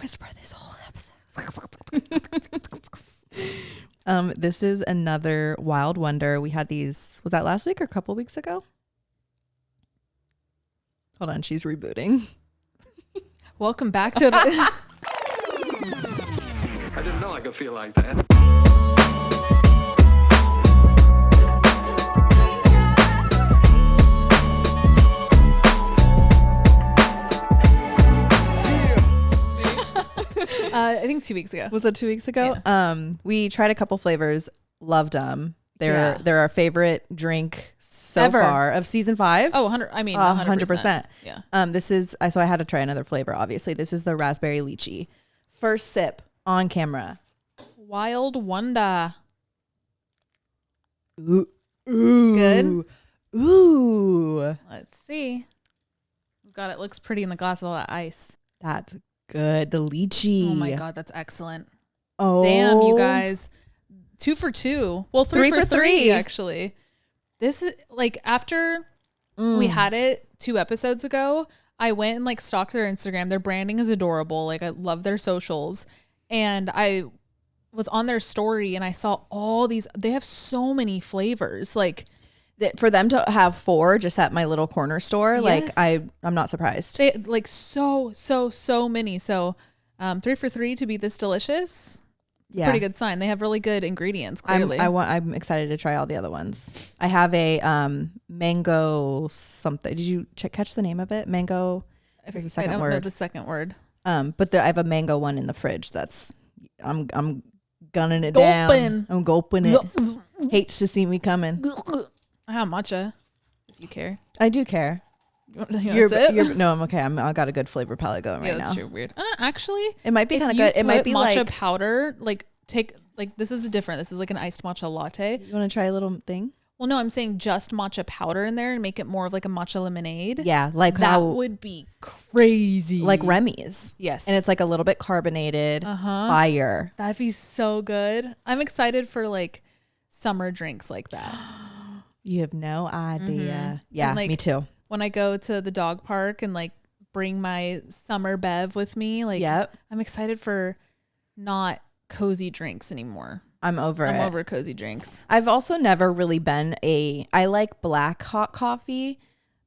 whisper this whole episode. This is another Wild Wonder. We had these, was that last week or a couple weeks ago? Hold on, she's rebooting. Welcome back to I didn't know I could feel like that. I think 2 weeks ago. Was it 2 weeks ago? Yeah. We tried a couple flavors, loved them. They're our favorite drink so Ever. far of season 5. Oh, 100. I mean, 100%. Yeah. This is so I had to try another flavor. Obviously, this is the raspberry lychee. First sip on camera. Wild Wonder. Ooh. Good. Ooh. Let's see. God, it looks pretty in the glass with all that ice. That's good. The lychee. Oh my God, that's excellent. Oh, Damn, you guys. 2 for 2. Well, 3 for 3 actually. This is like after we had it 2 episodes ago, I went and like stalked their Instagram. Their branding is adorable. Like I love their socials. And I was on their story and I saw all these, they have so many flavors. Like for them to have 4 just at my little corner store, yes. like I'm not surprised. They like so many. So 3 for 3 to be this delicious. Yeah. Pretty good sign. They have really good ingredients. Clearly, I'm excited to try all the other ones. I have a mango something. Did you catch the name of it? Mango. There's a second I don't word. know the second word. But I have a mango one in the fridge. That's I'm gunning it Gulping. down. I'm gulping it. Hates to see me coming. I have matcha. If you care. I do care. No, I'm okay. I got a good flavor palette going right now. That's true. Weird. Actually, it might be kind of good. It might be matcha like powder. Like this is different. This is like an iced matcha latte. You want to try a little thing? Well, no, I'm saying just matcha powder in there and make it more of like a matcha lemonade. Yeah, like that would be crazy. Like Remy's. Yes, and it's like a little bit carbonated. Fire. That'd be so good. I'm excited for like summer drinks like that. You have no idea. Yeah, like, me too. When I go to the dog park and like bring my summer bev with me, like I'm excited for not cozy drinks anymore. I'm over cozy drinks. I've also never really been I like black hot coffee,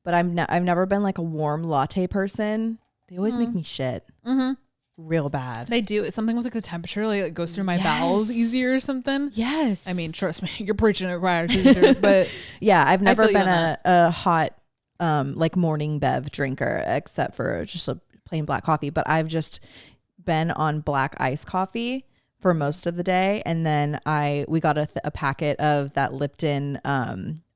but I've never been like a warm latte person. They always make me shit. Real bad. They do. It's something with like the temperature, like it goes through my bowels easier or something. Yes. I mean, trust me, you're preaching a gratitude, but yeah, I've never been a hot like morning bev drinker except for just a plain black coffee, but I've just been on black iced coffee for most of the day, and then we got a packet of that Lipton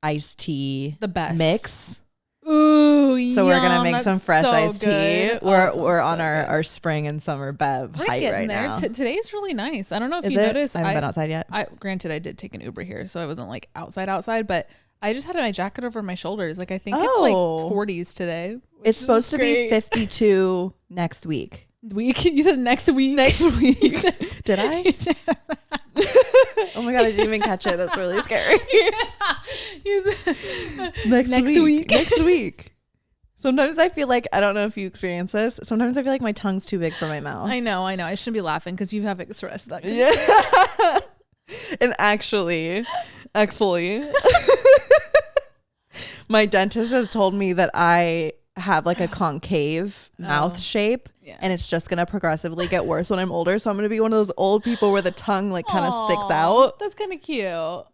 iced tea, the best mix. Ooh, so we're gonna make some fresh iced good. tea. We're on our spring and summer bev height right now. Today's really nice. I don't know if you noticed. I haven't been outside yet. Granted, I did take an Uber here, so I wasn't like outside, but I just had my jacket over my shoulders. Like I think it's like 40s today. It's supposed to be 52 next week. You said next week. Next week. Did I? Oh my God, I didn't even catch it. That's really scary. Next week. Next week. Sometimes I feel like, I don't know if you experience this. Sometimes I feel like my tongue's too big for my mouth. I know. I shouldn't be laughing because you have expressed that. Yeah. And actually, my dentist has told me that I have like a concave mouth shape, and it's just gonna progressively get worse when I'm older. So I'm gonna be one of those old people where the tongue like kind of sticks out. That's kind of cute.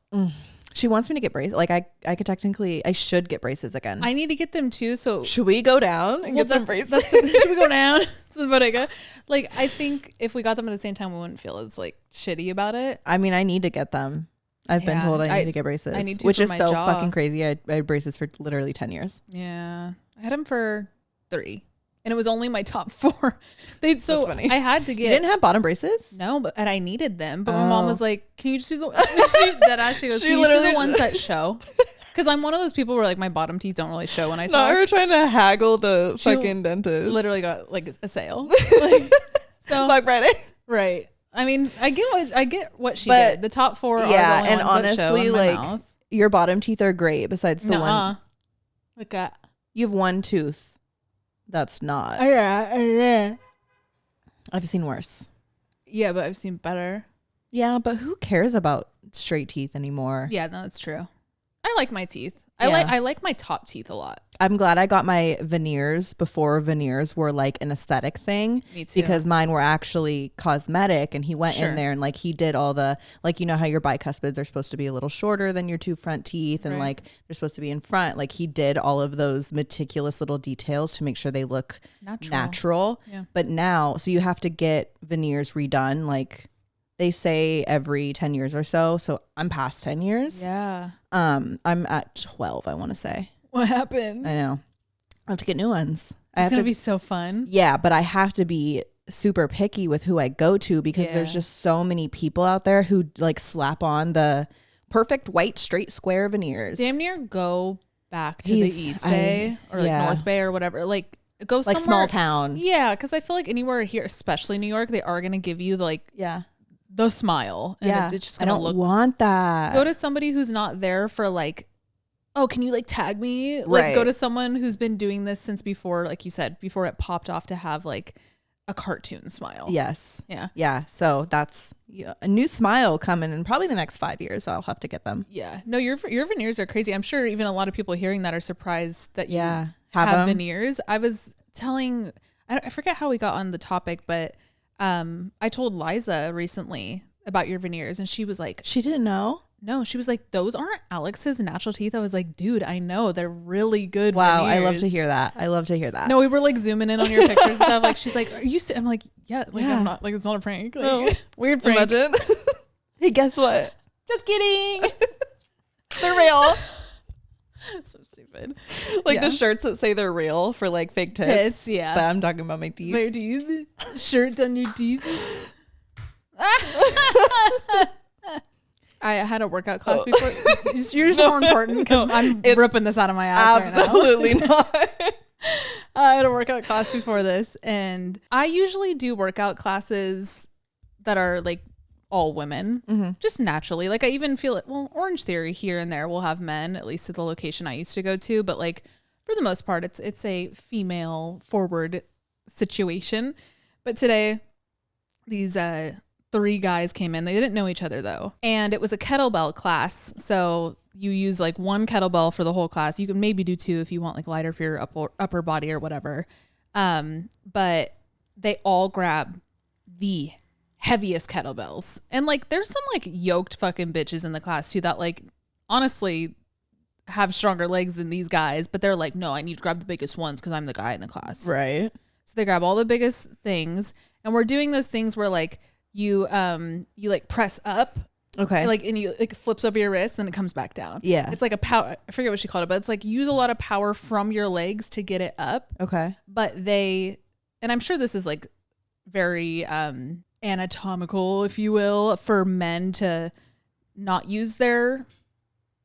She wants me to get braces. Like I should get braces again. I need to get them too. So should we go down and get some braces? Should we go down to the bodega? Like I think if we got them at the same time, we wouldn't feel as like shitty about it. I mean, I need to get them. I've been told I need to get braces, which is so fucking crazy. I had braces for literally 10 years. Yeah. I had them for 3 and it was only my top 4. So I had to get. You didn't have bottom braces? No, and I needed them. But my mom was like, "Can you just do the?" She goes, "Can you do the ones that show?" Because I'm one of those people where like my bottom teeth don't really show when I talk. No, we're trying to haggle the fucking dentist. Literally got like a sale. So Black Friday, right? I mean, I get what she did. The top 4 are the only and ones honestly, that show in my like mouth. Your bottom teeth are great. Besides the one, look at you have one tooth. That's not. Yeah. I've seen worse. Yeah, but I've seen better. Yeah, but who cares about straight teeth anymore? Yeah, no, that's true. I like my teeth. Yeah. I like my top teeth a lot. I'm glad I got my veneers before veneers were like an aesthetic thing. Me too. Because mine were actually cosmetic, and he went in there and like he did all the, like, you know how your bicuspids are supposed to be a little shorter than your two front teeth, and like they're supposed to be in front. Like he did all of those meticulous little details to make sure they look natural. Yeah. But now, so you have to get veneers redone. Like they say every 10 years or so. So I'm past 10 years. Yeah. I'm at 12, I want to say. What happened? I know. I have to get new ones. It's going to be so fun. Yeah, but I have to be super picky with who I go to because there's just so many people out there who like slap on the perfect white straight square veneers. Damn near go back to the East Bay or like North Bay or whatever. Like go somewhere. Like small town. Yeah, because I feel like anywhere here, especially New York, they are going to give you like the smile. And it's just going to look. I don't want that. Go to somebody who's not there for like, oh, can you like tag me? Like go to someone who's been doing this since before, like you said, before it popped off to have like a cartoon smile. Yes. Yeah. Yeah. So that's a new smile coming in probably the next 5 years. So I'll have to get them. Yeah. No, your veneers are crazy. I'm sure even a lot of people hearing that are surprised that you have veneers. I was telling, I forget how we got on the topic, but I told Liza recently about your veneers and she was like, she didn't know. No, she was like, those aren't Alex's natural teeth. I was like, dude, I know. They're really good Wow, veneers. I love to hear that. I love to hear that. No, we were like zooming in on your pictures and stuff. Like, she's like, are you I'm like, yeah. Like, I'm not, like, it's not a prank. Like, no. Weird prank. Imagine. Hey, guess what? Just kidding. They're real. So stupid. Like the shirts that say they're real for like fake tits. Yeah. But I'm talking about my teeth. My teeth? Shirt on your teeth? I had a workout class before. Yours more important because I'm ripping this out of my ass absolutely right now. Not. I had a workout class before this, and I usually do workout classes that are like all women, just naturally. Like I even feel it. Well, Orange Theory here and there will have men, at least at the location I used to go to, but like for the most part, it's a female forward situation. But today, these 3 guys came in. They didn't know each other though. And it was a kettlebell class. So you use like 1 kettlebell for the whole class. You can maybe do 2 if you want like lighter for your upper body or whatever. But they all grab the heaviest kettlebells. And like there's some like yoked fucking bitches in the class too that like honestly have stronger legs than these guys. But they're like, no, I need to grab the biggest ones because I'm the guy in the class. Right. So they grab all the biggest things. And we're doing those things where like you like press up, okay, like and you like flips over your wrist, then it comes back down. Yeah, it's like a power. I forget what she called it, but it's like use a lot of power from your legs to get it up. Okay, but and I'm sure this is like very anatomical, if you will, for men to not use their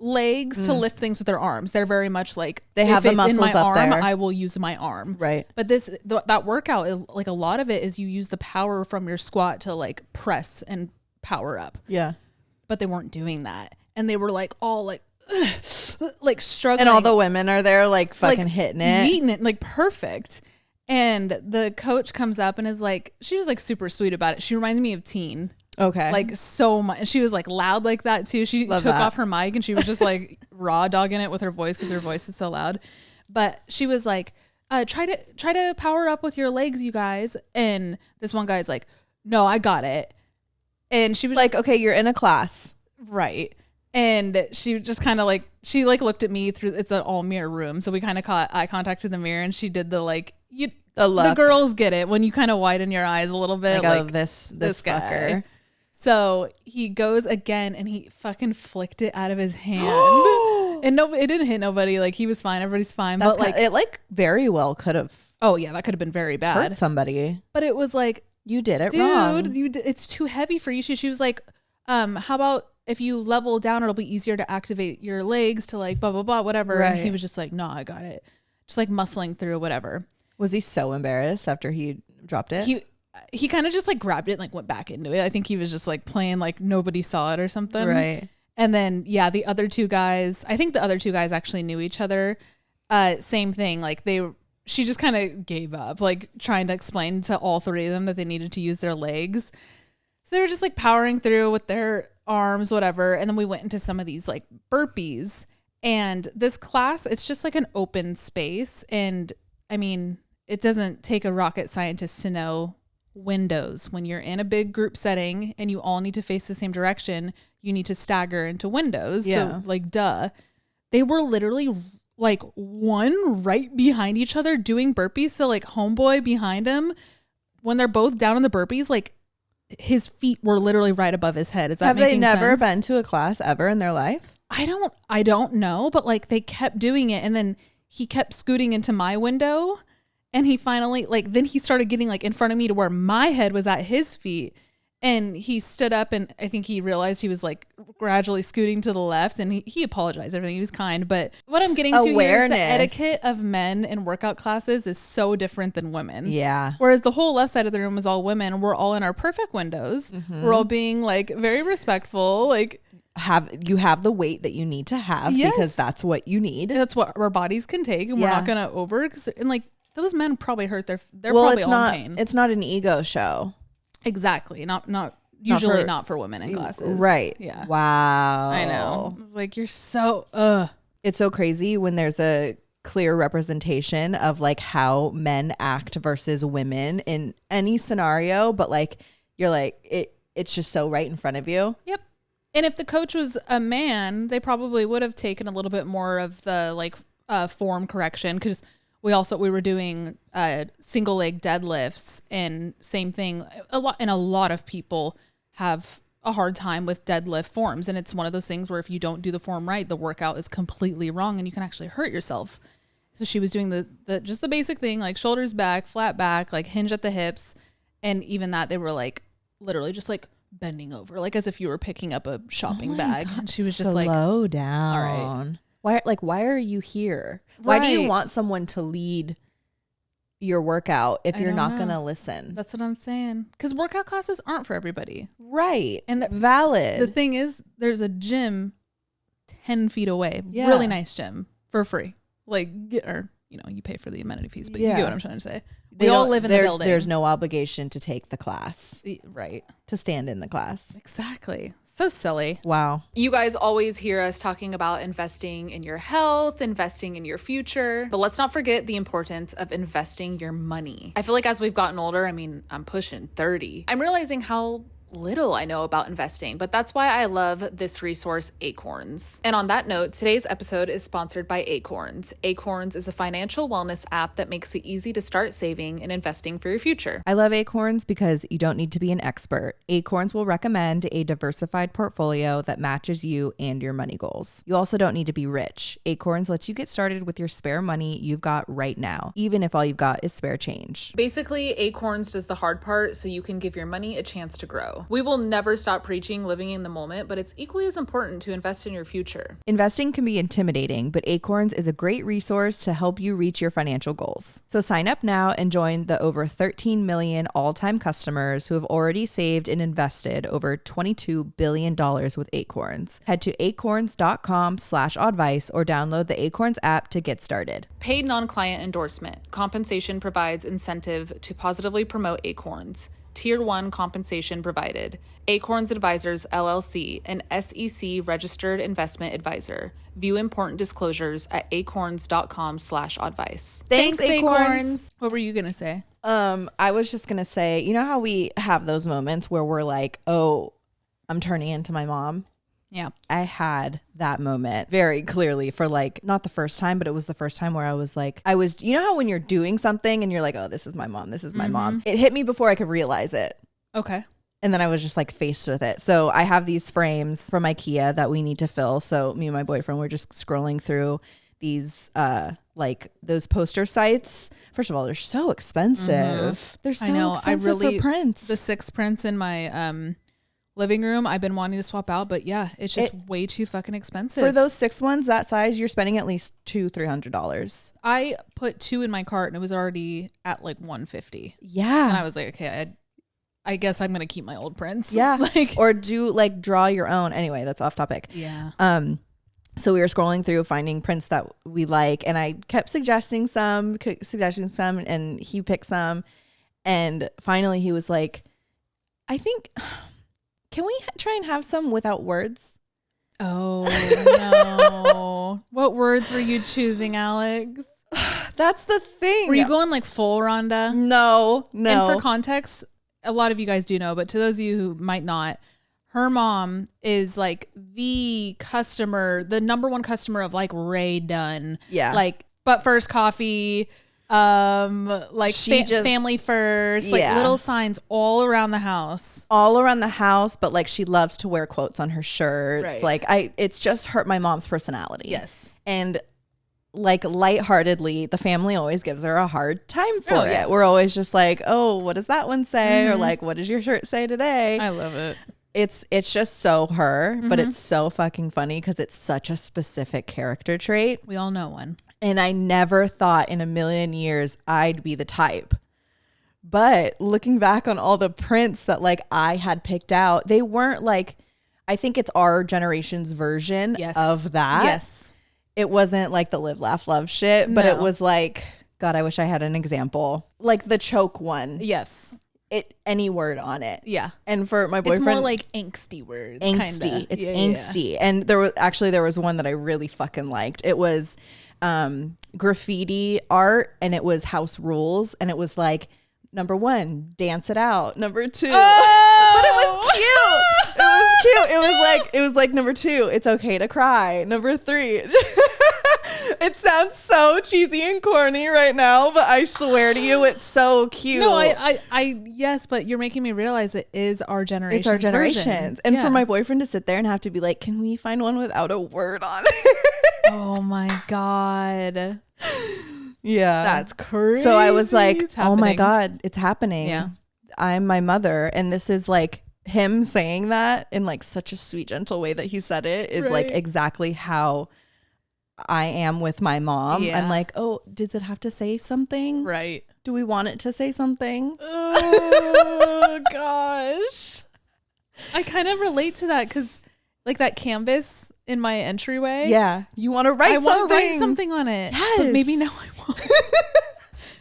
legs to lift things with their arms. They're very much like they have the muscles in my up arm, there. I will use my arm. Right. But that workout, like a lot of it is you use the power from your squat to like press and power up. Yeah. But they weren't doing that. And they were like all like like struggling. And all the women are there like fucking hitting it. Eating it like perfect. And the coach comes up and is like, she was like super sweet about it. She reminds me of Teen. Okay. Like so much. And she was like loud like that too. She took off her mic and she was just like raw dogging it with her voice because her voice is so loud. But she was like, try to power up with your legs, you guys. And this one guy's like, no, I got it. And she was like, okay, you're in a class. Right. And she just kind of like, she like looked at me through, it's an all mirror room. So we kind of caught eye contact in the mirror and she did the like, the girls get it when you kind of widen your eyes a little bit. Like this guy. fucker. So he goes again and he fucking flicked it out of his hand. And it didn't hit nobody. Like he was fine. Everybody's fine. But like it like very well could have. Oh yeah, that could have been very bad. Hurt somebody. But it was like, you did it dude, wrong. It's too heavy for you. She was like, how about if you level down, it'll be easier to activate your legs to like blah blah blah whatever. Right. And he was just like, no, I got it. Just like muscling through whatever. Was he so embarrassed after he dropped it? He kind of just like grabbed it and like went back into it. I think he was just like playing like nobody saw it or something. Right. And then, yeah, the other 2 guys, I think the other 2 guys actually knew each other. Same thing. Like she just kind of gave up, like trying to explain to all three of them that they needed to use their legs. So they were just like powering through with their arms, whatever. And then we went into some of these like burpees. And this class, it's just like an open space. And I mean, it doesn't take a rocket scientist to know windows. When you're in a big group setting and you all need to face the same direction, you need to stagger into windows. Yeah. So like, duh. They were literally like one right behind each other doing burpees. So like homeboy behind him, when they're both down in the burpees, like his feet were literally right above his head. Is that making sense? Have they never been to a class ever in their life? I don't know, but like they kept doing it, and then he kept scooting into my window, and he finally then he started getting like in front of me to where my head was at his feet, and he stood up, and I think he realized he was like gradually scooting to the left, and he apologized. Everything, he was kind, but what I'm getting to here is the etiquette of men in workout classes is so different than women. Yeah. Whereas the whole left side of the room was all women. We're all in our perfect windows. Mm-hmm. We're all being like very respectful, like. You have the weight that you need to have because that's what you need. That's what our bodies can take, and we're not gonna and like those men probably hurt they're probably all in pain. It's not an ego show. Exactly. Not usually not for women in classes. Right. Yeah. Wow. I know. It's like you're so It's so crazy when there's a clear representation of like how men act versus women in any scenario, but like you're like it's just so right in front of you. Yep. And if the coach was a man, they probably would have taken a little bit more of the like form correction, because we were doing single leg deadlifts, and same thing. A lot of people have a hard time with deadlift forms, and it's one of those things where if you don't do the form right, the workout is completely wrong, and you can actually hurt yourself. So she was doing the just the basic thing, like shoulders back, flat back, like hinge at the hips, and even that they were like literally just like bending over, like as if you were picking up a shopping bag. God, and she was just like, slow down. All right. Why are you here? Right. Why do you want someone to lead your workout if you're not going to listen? That's what I'm saying. Because workout classes aren't for everybody. Right. And valid. The thing is, there's a gym 10 feet away. Yeah. Really nice gym for free. Like, or, you pay for the amenity fees, but you get what I'm trying to say. We all live in the building. There's no obligation to take the class. Right. To stand in the class. Exactly. So silly. Wow. You guys always hear us talking about investing in your health, investing in your future, but let's not forget the importance of investing your money. I feel like as we've gotten older, I'm pushing 30. I'm realizing how little I know about investing, but that's why I love this resource, Acorns. And on that note, today's episode is sponsored by Acorns. Acorns is a financial wellness app that makes it easy to start saving and investing for your future. I love Acorns because you don't need to be an expert. Acorns will recommend a diversified portfolio that matches you and your money goals. You also don't need to be rich. Acorns lets you get started with your spare money you've got right now, even if all you've got is spare change. Basically, Acorns does the hard part so you can give your money a chance to grow. We will never stop preaching living in the moment, but it's equally as important to invest in your future. Investing can be intimidating, but Acorns is a great resource to help you reach your financial goals. So sign up now and join the over 13 million all-time customers who have already saved and invested over $22 billion with Acorns. Head to acorns.com/Oddvice or download the Acorns app to get started. Paid non-client endorsement. Compensation provides incentive to positively promote Acorns. Tier 1 compensation provided. Acorns Advisors, LLC, an SEC registered investment advisor. View important disclosures at acorns.com/Oddvice. Thanks, Acorns. What were you going to say? I was just going to say, you know how we have those moments where we're like, oh, I'm turning into my mom? Yeah. I had that moment very clearly for like, not the first time, but it was the first time where I was like, you know how when you're doing something and you're like, oh, this is my mom. This is my mom. It hit me before I could realize it. Okay. And then I was just like faced with it. So I have these frames from IKEA that we need to fill. So me and my boyfriend were just scrolling through these, like those poster sites. First of all, they're so expensive. They're so expensive for prints. The 6 prints in my, living room, I've been wanting to swap out, but yeah, it's just way too fucking expensive. For those 6 ones that size, you're spending at least $200-$300. I put 2 in my cart and it was already at like $150. Yeah. And I was like, okay, I guess I'm gonna keep my old prints. Yeah. Or do like draw your own. Anyway, that's off topic. Yeah. So we were scrolling through finding prints that we like, and I kept suggesting some, and he picked some. And finally he was like, I think, can we try and have some without words? Oh, no. What words were you choosing, Alex? That's the thing. Were you going like full Rhonda? No. And for context, a lot of you guys do know, but to those of you who might not, her mom is like the number one customer of like Ray Dunn. Yeah. Like But First Coffee, like Family First, like little signs all around the house. But like she loves to wear quotes on her shirts. Right. Like it's just my mom's personality. Yes. And like lightheartedly, the family always gives her a hard time for it. Yeah. We're always just like, oh, what does that one say? Or like, what does your shirt say today? I love it. It's just so her, but it's so fucking funny because it's such a specific character trait. We all know one. And I never thought in a million years I'd be the type. But looking back on all the prints that like I had picked out, they weren't like, I think it's our generation's version of that. Yes. It wasn't like the live, laugh, love shit, but it was like, God, I wish I had an example. Like the choke one. Yes. Any word on it. Yeah. And for my boyfriend, it's more like angsty words. Angsty. Kinda. It's angsty. Yeah. And there was one that I really fucking liked. It was graffiti art, and it was house rules, and it was like, number 1, dance it out. Number 2, but it was cute. It was like number 2, it's okay to cry. Number 3. It sounds so cheesy and corny right now, but I swear to you, it's so cute. No, yes, but you're making me realize it is our generation's It's our generation's. Version. And for my boyfriend to sit there and have to be like, can we find one without a word on it? Oh my God. Yeah. That's crazy. So I was like, oh my God, it's happening. Yeah. I'm my mother. And this is like him saying that in like such a sweet, gentle way that he said it is like exactly how I am with my mom. Yeah. I'm like, oh, does it have to say something? Right. Do we want it to say something? Oh gosh. I kind of relate to that because like that canvas in my entryway. Yeah. You want to write something. I want to write something on it. Yes. But maybe now I won't.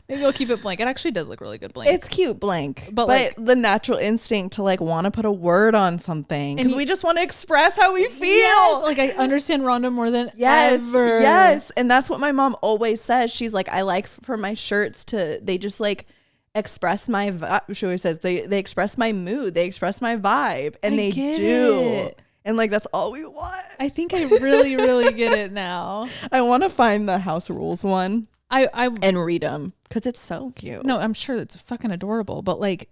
Maybe I'll keep it blank. It actually does look really good blank. It's cute blank. But like, the natural instinct to like want to put a word on something. Because we just want to express how we feel. Yes, like I understand Rhonda more than ever. Yes. And that's what my mom always says. She's like, I like for my shirts they just like express my vibe. She always says they express my mood. They express my vibe. And they do. It. And like, that's all we want. I think I really, really get it now. I want to find the house rules one. And read them because it's so cute. No, I'm sure it's fucking adorable, but like,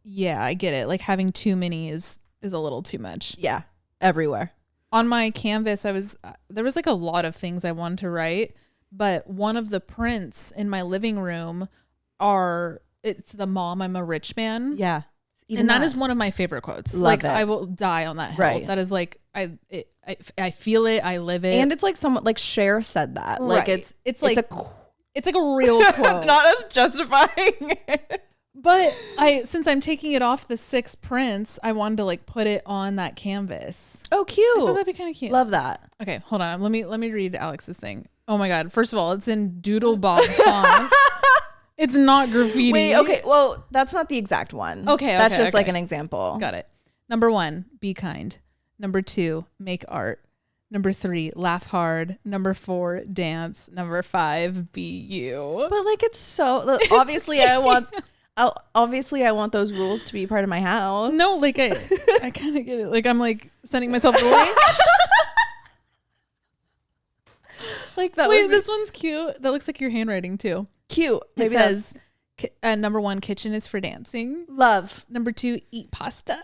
yeah, I get it. Like having too many is a little too much. Yeah, everywhere. On my canvas, there was like a lot of things I wanted to write, but one of the prints in my living room it's the mom, I'm a rich man. Yeah. And that is one of my favorite quotes. Love like it. I will die on that hill. Right. That is like I feel it, I live it. And it's like someone like Cher said that. Like it's like a real quote. Not as justifying. But since I'm taking it off the 6 prints, I wanted to like put it on that canvas. Oh, cute. I thought that'd be kind of cute. Love that. Okay, hold on. Let me read Alex's thing. Oh my God. First of all, it's in Doodle Bob font. It's not graffiti. Wait, okay. Well, that's not the exact one. Okay. That's just like an example. Got it. Number 1, be kind. Number 2, make art. Number 3, laugh hard. Number 4, dance. Number 5, be you. But like, it's so obviously I want those rules to be part of my house. No, like I kind of get it. Like I'm like sending myself the link. Like that. Wait, this one's cute. That looks like your handwriting too. Cute. It says, number 1, kitchen is for dancing. Love. Number 2, eat pasta.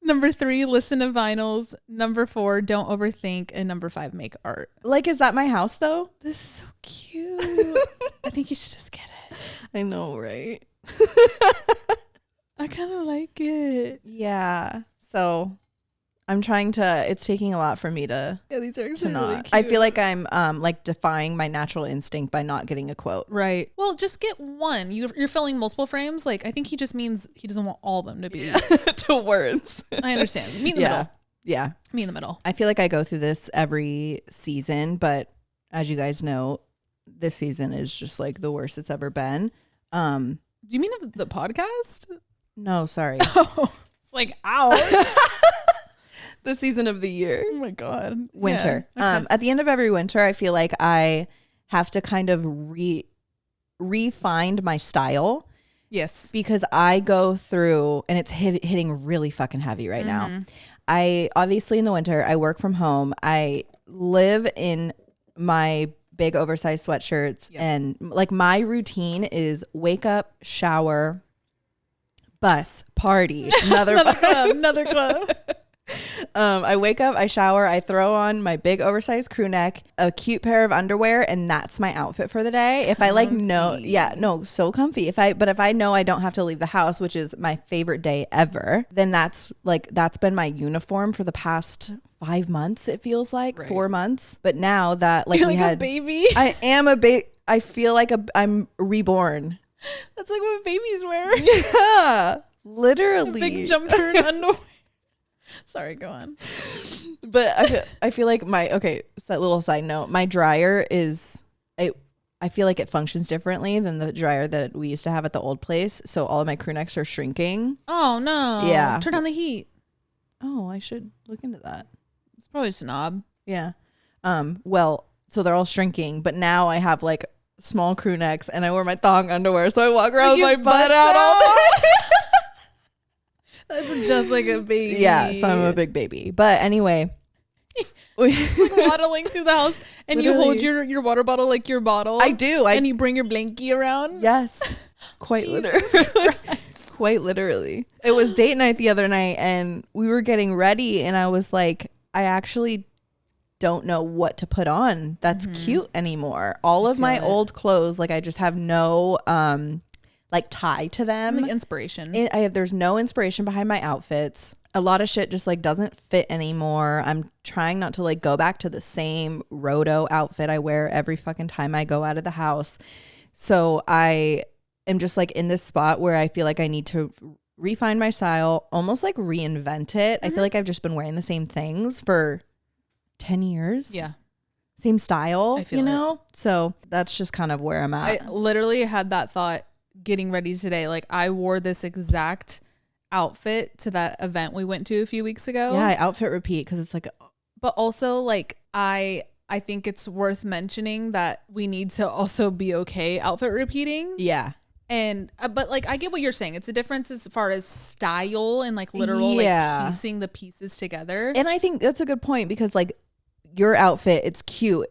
Number 3, listen to vinyls. Number 4, don't overthink. And number 5, make art. Like, is that my house though? This is so cute. I think you should just get it. I know, right? I kind of like it. Yeah. So I'm trying to, it's taking a lot for me to, these are actually not. Really cute. I feel like I'm like defying my natural instinct by not getting a quote. Right. Well, just get one. You're filling multiple frames. Like, I think he just means he doesn't want all of them to be to words. I understand. Meet in the middle. Yeah. Me in the middle. I feel like I go through this every season, but as you guys know, this season is just like the worst it's ever been. Do you mean of the podcast? No, sorry. Oh, it's like, ouch. The season of the year. Oh my God. Winter. Yeah. Okay. At the end of every winter, I feel like I have to kind of refind my style. Yes. Because I go through, and it's hitting really fucking heavy right now. I obviously in the winter, I work from home. I live in my big oversized sweatshirts, and like my routine is wake up, shower, bus, party, another club. I wake up, I shower, I throw on my big oversized crew neck, a cute pair of underwear, and that's my outfit for the day. If I like so comfy. If I know I don't have to leave the house, which is my favorite day ever, then that's been my uniform for the past 5 months. It feels like 4 months. But now that like You're we like had a baby. I am a baby. I feel like I'm reborn. That's like what babies wear. Yeah, literally. A big jumper and underwear. Sorry, go on. But I feel like little side note, my dryer is, I feel like it functions differently than the dryer that we used to have at the old place. So all of my crew necks are shrinking. Oh, no. Yeah. Turn down the heat. Oh, I should look into that. It's probably just a knob. Yeah. Well, so they're all shrinking, but now I have like small crew necks and I wear my thong underwear. So I walk around with my butt out all day. That's just like a baby. Yeah, so I'm a big baby. But anyway, waddling through the house, and Literally. you hold your water bottle like your bottle. I do. And you bring your blankie around. Yes, quite literally. Quite literally. It was date night the other night, and we were getting ready, and I was like, I actually don't know what to put on that's cute anymore. All of my old clothes, like I just have no like tie to them. Like inspiration. There's no inspiration behind my outfits. A lot of shit just like doesn't fit anymore. I'm trying not to like go back to the same roto outfit I wear every fucking time I go out of the house. So I am just like in this spot where I feel like I need to refine my style, almost like reinvent it. I feel like I've just been wearing the same things for 10 years. Yeah. Same style, I feel it. So that's just kind of where I'm at. I literally had that thought getting ready today. Like I wore this exact outfit to that event we went to a few weeks ago. Yeah, I outfit repeat because it's like, but also like I think it's worth mentioning that we need to also be okay outfit repeating. yeah. And but like I get what you're saying. It's a difference as far as style and like literal like piecing the pieces together. And I think that's a good point because like your outfit, it's cute.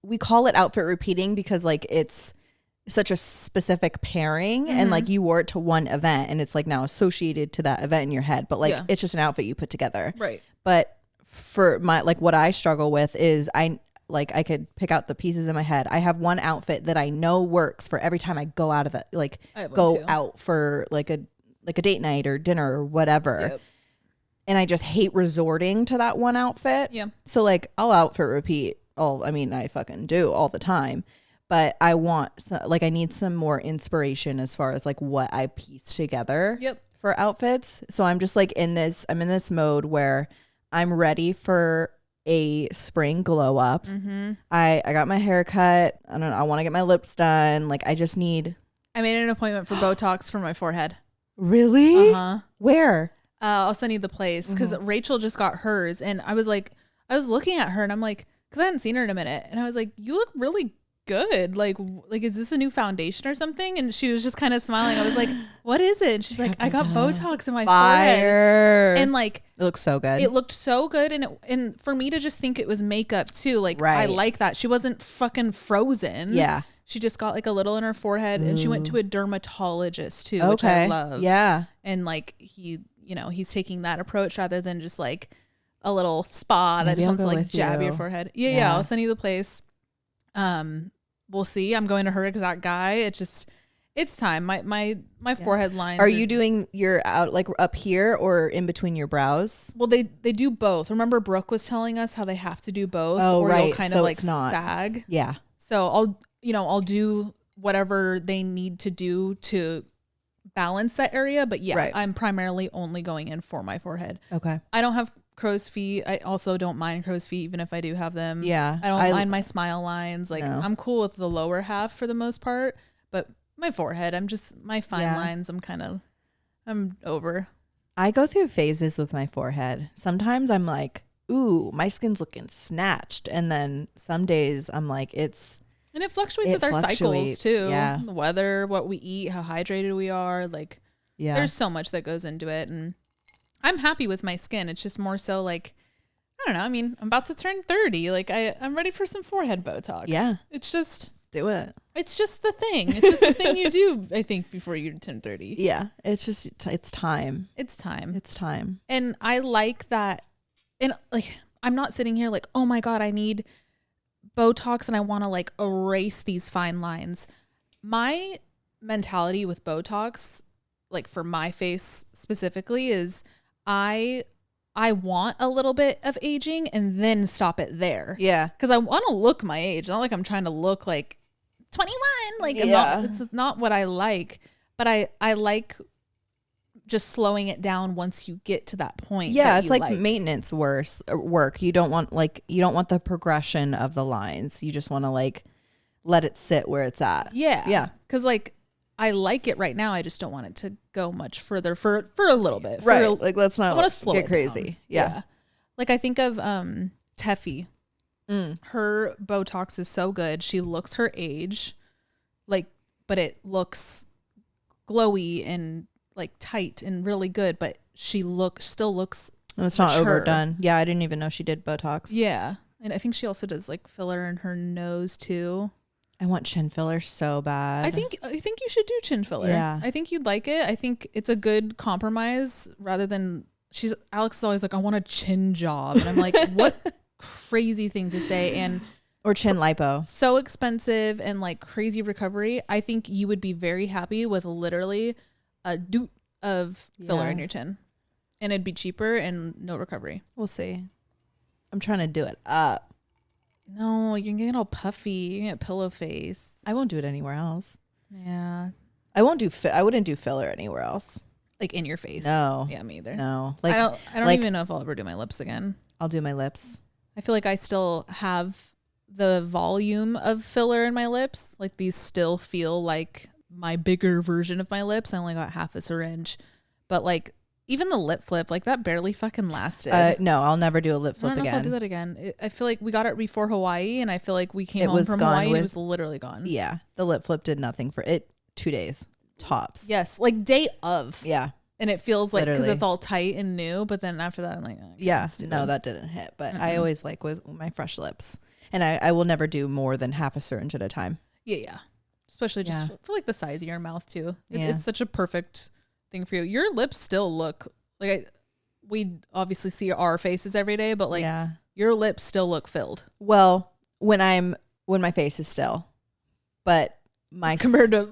We call it outfit repeating because like it's such a specific pairing and like you wore it to one event and it's like now associated to that event in your head, but like it's just an outfit you put together. Right. But for my like what I struggle with is I could pick out the pieces in my head. I have one outfit that I know works for every time I go out of the like go out for like a date night or dinner or whatever. Yep. And I just hate resorting to that one outfit. Yeah. So like I'll outfit repeat. I fucking do all the time. But I need some more inspiration as far as like what I piece together for outfits. So I'm just like I'm in this mode where I'm ready for a spring glow up. I got my hair cut. I don't know. I want to get my lips done. Like I made an appointment for Botox for my forehead. Really? Where? I'll send you the place because Rachel just got hers. And I was looking at her and I'm like, because I hadn't seen her in a minute. And I was like, you look really good. Like is this a new foundation or something? And she was just kind of smiling. I was like, what is it? And she's like, I got Botox in my forehead. And like it looks so good. It looked so good. And for me to just think it was makeup too, like I like that. She wasn't fucking frozen. Yeah. She just got like a little in her forehead and she went to a dermatologist too, which I love. Yeah. And like he's taking that approach rather than just like a little spa that just wants to like jab your forehead. Yeah. I'll send you the place. We'll see. I'm going to her exact guy. It's time. My forehead lines. Are you doing your out like up here or in between your brows? Well, they do both. Remember Brooke was telling us how they have to do both. Oh, or right. You'll kind of like sag. Yeah. So I'll do whatever they need to do to balance that area. But I'm primarily only going in for my forehead. Okay. I don't have crow's feet. I also don't mind crow's feet, even if I do have them. Yeah. I don't mind my smile lines. Like No. I'm cool with the lower half for the most part, but my forehead, my fine lines, I'm over. I go through phases with my forehead. Sometimes I'm like, ooh, my skin's looking snatched. And then some days I'm like, and it fluctuates with our cycles too. Yeah. The weather, what we eat, how hydrated we are. Like, there's so much that goes into it. And I'm happy with my skin. It's just more so like, I don't know. I mean, I'm about to turn 30. Like I'm ready for some forehead Botox. Yeah. It's just. Do it. It's just the thing. It's just the thing you do, I think, before you turn 30. Yeah. It's just, it's time. It's time. It's time. And I like that. And like, I'm not sitting here like, oh my God, I need Botox and I want to like erase these fine lines. My mentality with Botox, like for my face specifically, is I want a little bit of aging and then stop it there. Yeah. Because I want to look my age. Not like I'm trying to look like 21. Like it's not what I like. But I like just slowing it down once you get to that point. Yeah, it's like maintenance work. You don't want the progression of the lines. You just want to like let it sit where it's at. Yeah. Yeah. Because like I like it right now. I just don't want it to go much further for a little bit. Right. Like let's not get crazy. Yeah. Like I think of Teffy. Her Botox is so good. She looks her age, like, but it looks glowy and like tight and really good. But she still looks. It's not overdone. Yeah, I didn't even know she did Botox. Yeah, and I think she also does like filler in her nose too. I want chin filler so bad. I think you should do chin filler. Yeah. I think you'd like it. I think it's a good compromise rather than Alex is always like, I want a chin job. And I'm like, what crazy thing to say. Or chin lipo. So expensive and like crazy recovery. I think you would be very happy with literally a doot of filler in your chin. And it'd be cheaper and no recovery. We'll see. I'm trying to do it up. No, you can get all puffy. You can get pillow face. I won't do it anywhere else. Yeah. I wouldn't do filler anywhere else. Like in your face. No. Yeah, me either. No. Like I don't even know if I'll ever do my lips again. I'll do my lips. I feel like I still have the volume of filler in my lips. Like these still feel like my bigger version of my lips. I only got half a syringe. But like even the lip flip, like that barely fucking lasted. No, I'll never do a lip flip I don't know again. if I'll do that again. I feel like we got it before Hawaii, and I feel like we came home from Hawaii and it was literally gone. Yeah, the lip flip did nothing for it. 2 days tops. Yes, like day of. Yeah, and it feels like because literally. it's all tight and new, but then after that, I'm like, oh, yeah, no, that didn't hit. But I always like with my fresh lips, and I will never do more than half a syringe at a time. Yeah, especially just for like the size of your mouth too. It's such a perfect thing for you. Your lips still look like we obviously see our faces every day, but like your lips still look filled. Well, when my face is still, but my compared to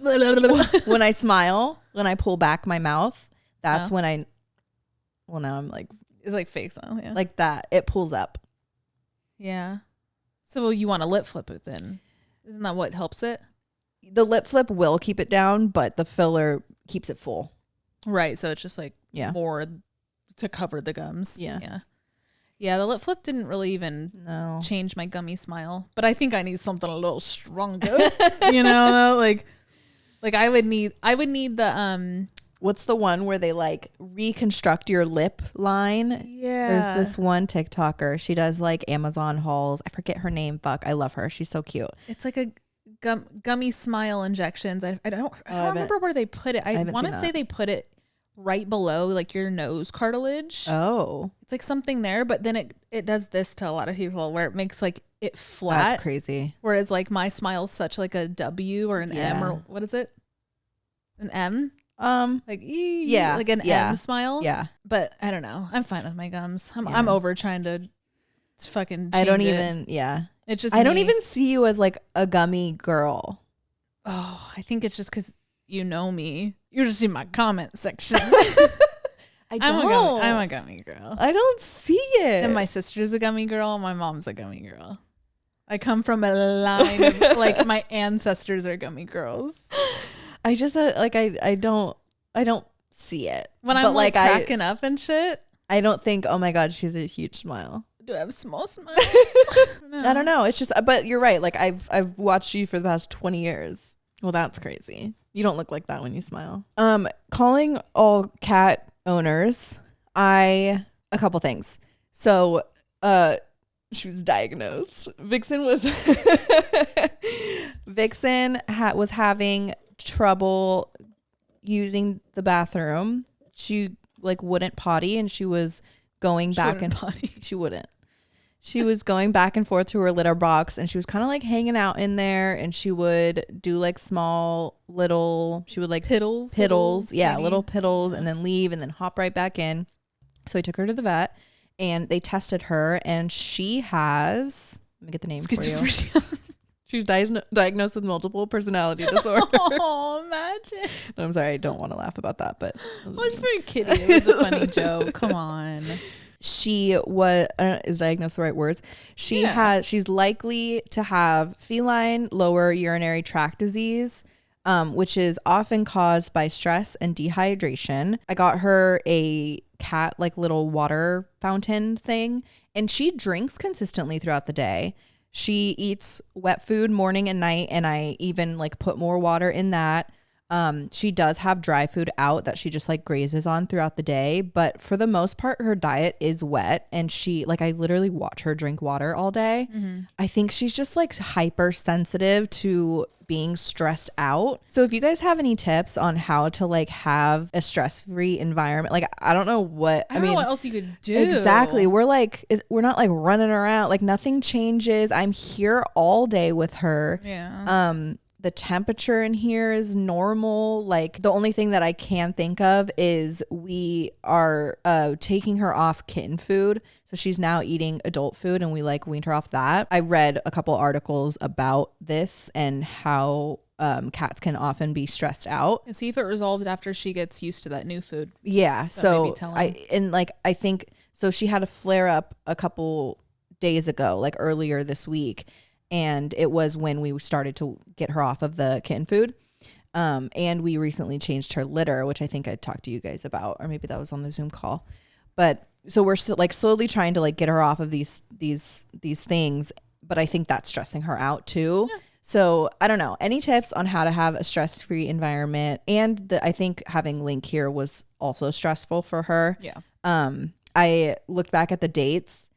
when I smile, when I pull back my mouth, that's when now I'm like, it's like fake smile, like that. It pulls up. Yeah. So you want a lip flip it then? Isn't that what helps it? The lip flip will keep it down, but the filler keeps it full. Right. So it's just like more to cover the gums. Yeah. Yeah. The lip flip didn't really even change my gummy smile, but I think I need something a little stronger. You know, like I would need the what's the one where they like reconstruct your lip line? Yeah. There's this one TikToker. She does like Amazon hauls. I forget her name. Fuck. I love her. She's so cute. It's like a gummy smile injections. I don't remember where they put it. I want to say they put it right below like your nose cartilage. Oh. It's like something there, but then it does this to a lot of people where it makes like it flat. That's crazy. Whereas like my smile's such like a W or an M or what is it? An M? Like like an M smile. Yeah. But I don't know. I'm fine with my gums. I'm over trying to fucking change It's just I don't even see you as like a gummy girl. Oh, I think it's just because you know me. You're just in my comment section. I don't. I'm a gummy girl. I don't see it. And my sister's a gummy girl. My mom's a gummy girl. I come from a line of like my ancestors are gummy girls. I just like I don't see it when I'm like cracking up and shit. I don't think, oh my God, she has a huge smile. Do I have a small smile? I don't know. It's just, but you're right. Like I've watched you for the past 20 years. Well, that's crazy. You don't look like that when you smile. Calling all cat owners, a couple things. So, she was diagnosed. Vixen was was having trouble using the bathroom. She like wouldn't potty, and she was going back and potty. She was going back and forth to her litter box, and she was kind of like hanging out in there, and she would do like small little, she would like piddles, little piddles, and then leave and then hop right back in. So I took her to the vet, and they tested her, and she has, let me get the name for you. She's diagnosed with multiple personality disorder. Oh, imagine. No, I'm sorry, I don't want to laugh about that, but it was for a kitty. It was a funny joke. Come on. She was is diagnosed the right words. She's likely to have feline lower urinary tract disease, which is often caused by stress and dehydration. I got her a cat like little water fountain thing, and she drinks consistently throughout the day. She eats wet food morning and night, and I even like put more water in that. She does have dry food out that she just like grazes on throughout the day, but for the most part, her diet is wet, and she like, I literally watch her drink water all day. Mm-hmm. I think she's just like hypersensitive to being stressed out. So if you guys have any tips on how to like have a stress-free environment, like I don't know what, I mean, know what else you could do. Exactly. We're not like running around, like nothing changes. I'm here all day with her. Yeah. The temperature in here is normal. Like the only thing that I can think of is we are taking her off kitten food. So she's now eating adult food, and we like weaned her off that. I read a couple articles about this and how cats can often be stressed out. And see if it resolved after she gets used to that new food. Yeah. So I think so she had a flare up a couple days ago, like earlier this week. And it was when we started to get her off of the kitten food. And we recently changed her litter, which I think I talked to you guys about, or maybe that was on the Zoom call. But so we're still like slowly trying to like get her off of these things. But I think that's stressing her out too. Yeah. So I don't know. Any tips on how to have a stress-free environment? And I think having Link here was also stressful for her. Yeah. I looked back at the dates,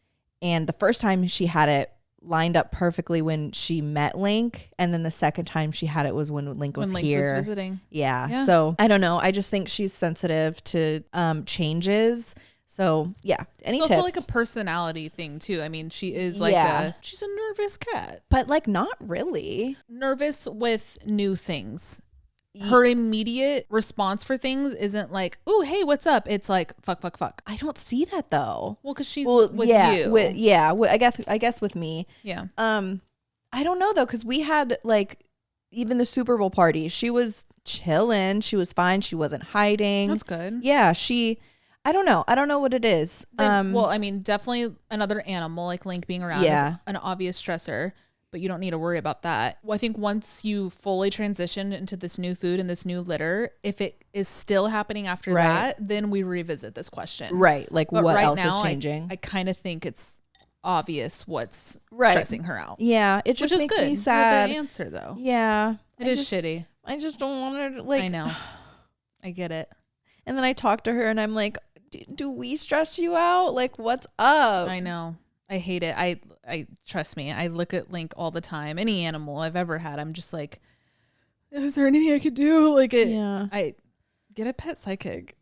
and the first time she had it lined up perfectly when she met Link, and then the second time she had it was when Link was here. Was visiting. Yeah. So I don't know. I just think she's sensitive to changes. So yeah. Any tips? It's also like a personality thing too. I mean, she is like she's a nervous cat, but like not really nervous with new things. Her immediate response for things isn't like, "Ooh, hey, what's up?" It's like, "Fuck, fuck, fuck." I don't see that though. Well, because she's with you. I guess with me. Yeah. I don't know though, because we had like even the Super Bowl party. She was chilling. She was fine. She wasn't hiding. That's good. Yeah. I don't know. I don't know what it is. Well, I mean, definitely another animal like Link being around is an obvious stressor. But you don't need to worry about that. Well, I think once you fully transition into this new food and this new litter, if it is still happening after that, then we revisit this question. Right. Like but what else is changing? I kind of think it's obvious what's stressing her out. Yeah. It just makes me sad. Good answer though. Yeah. It is shitty. I just don't want her to like. I know. I get it. And then I talk to her and I'm like, do we stress you out? Like, what's up? I know. I hate it. I trust me. I look at Link all the time. Any animal I've ever had, I'm just like, is there anything I could do? Like I get a pet psychic.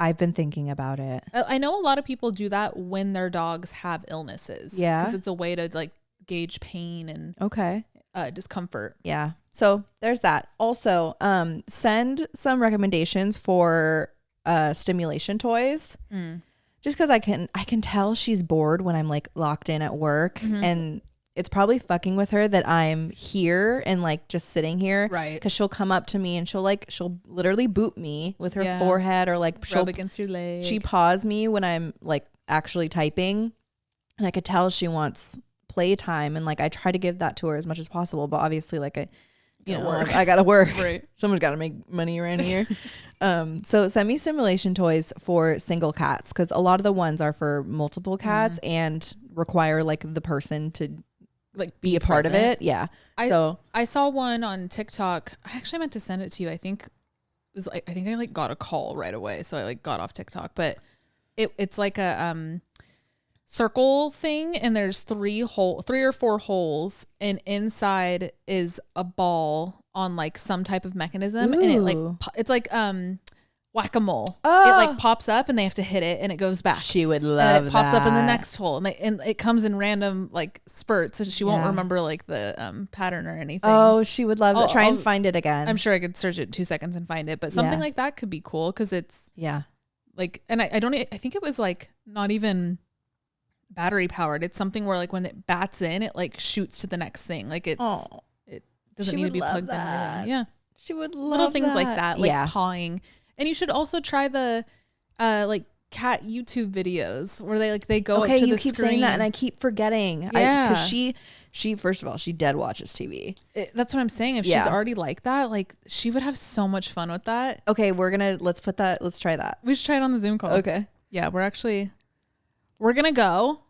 I've been thinking about it. I know a lot of people do that when their dogs have illnesses. Yeah. Because it's a way to like gauge pain and discomfort. Yeah. So there's that. Also, send some recommendations for stimulation toys. Just because I can tell she's bored when I'm like locked in at work, and it's probably fucking with her that I'm here and like just sitting here, right? Because she'll come up to me and she'll literally boot me with her forehead, or like she'll rub against your leg. She paws me when I'm like actually typing, and I could tell she wants playtime, and like I try to give that to her as much as possible, but obviously like you know, work. I gotta work. Right. Someone's got to make money around here. So semi-simulation toys for single cats, because a lot of the ones are for multiple cats and require like the person to Like be a part of it. Yeah. I saw one on TikTok. I actually meant to send it to you. I think I like got a call right away, so I like got off TikTok. But it's like a circle thing, and there's 3 or 4 holes, and inside is a ball on like some type of mechanism. Ooh. And it's like whack-a-mole. Oh. It like pops up and they have to hit it and it goes back. She would love and then it pops that. up in the next hole, and it comes in random like spurts, so she won't remember like the pattern or anything. Oh, she would love that. Try and find it again. I'm sure I could search it in 2 seconds and find it, but something like that could be cool, because it's like, and I think it was like not even battery powered. It's something where like when it bats in, it like shoots to the next thing. Like it doesn't need to be plugged in. Yeah, she would love little things like that, like pawing. And you should also try the like cat YouTube videos where they go up to the screen. Okay, you keep saying that, and I keep forgetting. Yeah, because she first of all, she dead watches TV. That's what I'm saying. If she's already like that, like she would have so much fun with that. Okay, let's try that. We should try it on the Zoom call. Okay. Yeah, we're gonna go,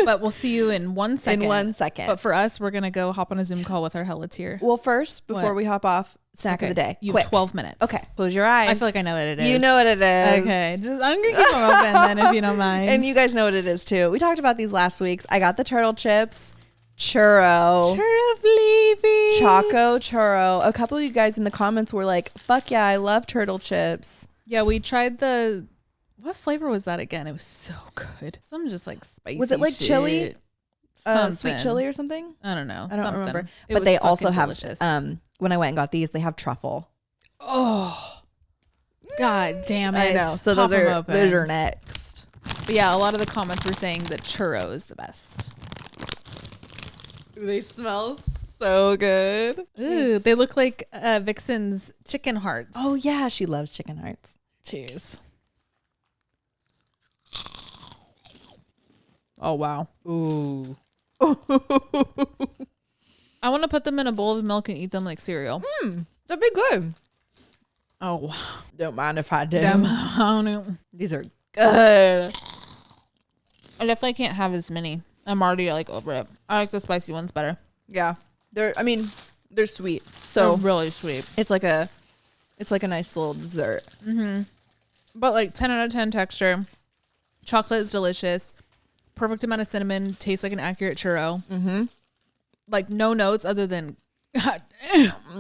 but we'll see you in 1 second. In 1 second. But for us, we're gonna go hop on a Zoom call with our Hella tier. Well, first, before we hop off, snack of the day. You have 12 minutes. Okay. Close your eyes. I feel like I know what it is. You know what it is. Okay. I'm gonna keep them open then, if you don't mind. And you guys know what it is too. We talked about these last week. I got the turtle chips. Churro Fleavy. Choco churro. A couple of you guys in the comments were like, fuck yeah, I love turtle chips. Yeah, we tried what flavor was that again? It was so good. Some just like spicy. Was it like shit. chili? Sweet chili or something? I don't know. I don't remember. It but they was also have delicious. when I went and got these, they have truffle. Oh, God damn it! I know. So those are next. But yeah, a lot of the comments were saying that churro is the best. Ooh, they smell so good. Ooh, they look like Vixen's chicken hearts. Oh yeah, she loves chicken hearts. Cheers. Oh wow. Ooh. I want to put them in a bowl of milk and eat them like cereal. That'd be good. Oh wow. Don't mind if I do. These are good. I definitely can't have as many. I'm already like over it. I like the spicy ones better. Yeah. They're sweet. So they're really sweet. It's like a nice little dessert. Mm-hmm. But like 10 out of 10 texture. Chocolate is delicious. Perfect amount of cinnamon. Tastes like an accurate churro. Mm-hmm. Like no notes other than God.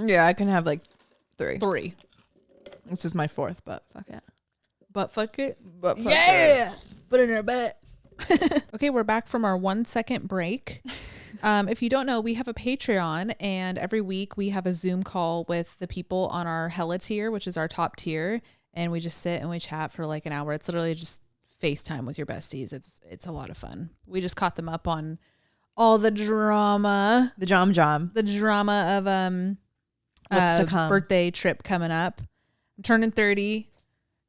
Yeah, I can have like 3. This is my 4th, but fuck it. But fuck it. But fuck it. Put it in her butt. Okay, we're back from our 1 second break. If you don't know, we have a Patreon, and every week we have a Zoom call with the people on our Hella tier, which is our top tier, and we just sit and we chat for like an hour. It's literally just FaceTime with your besties. It's a lot of fun. We just caught them up on all the drama. The drama of what's to come. Birthday trip coming up. I'm turning 30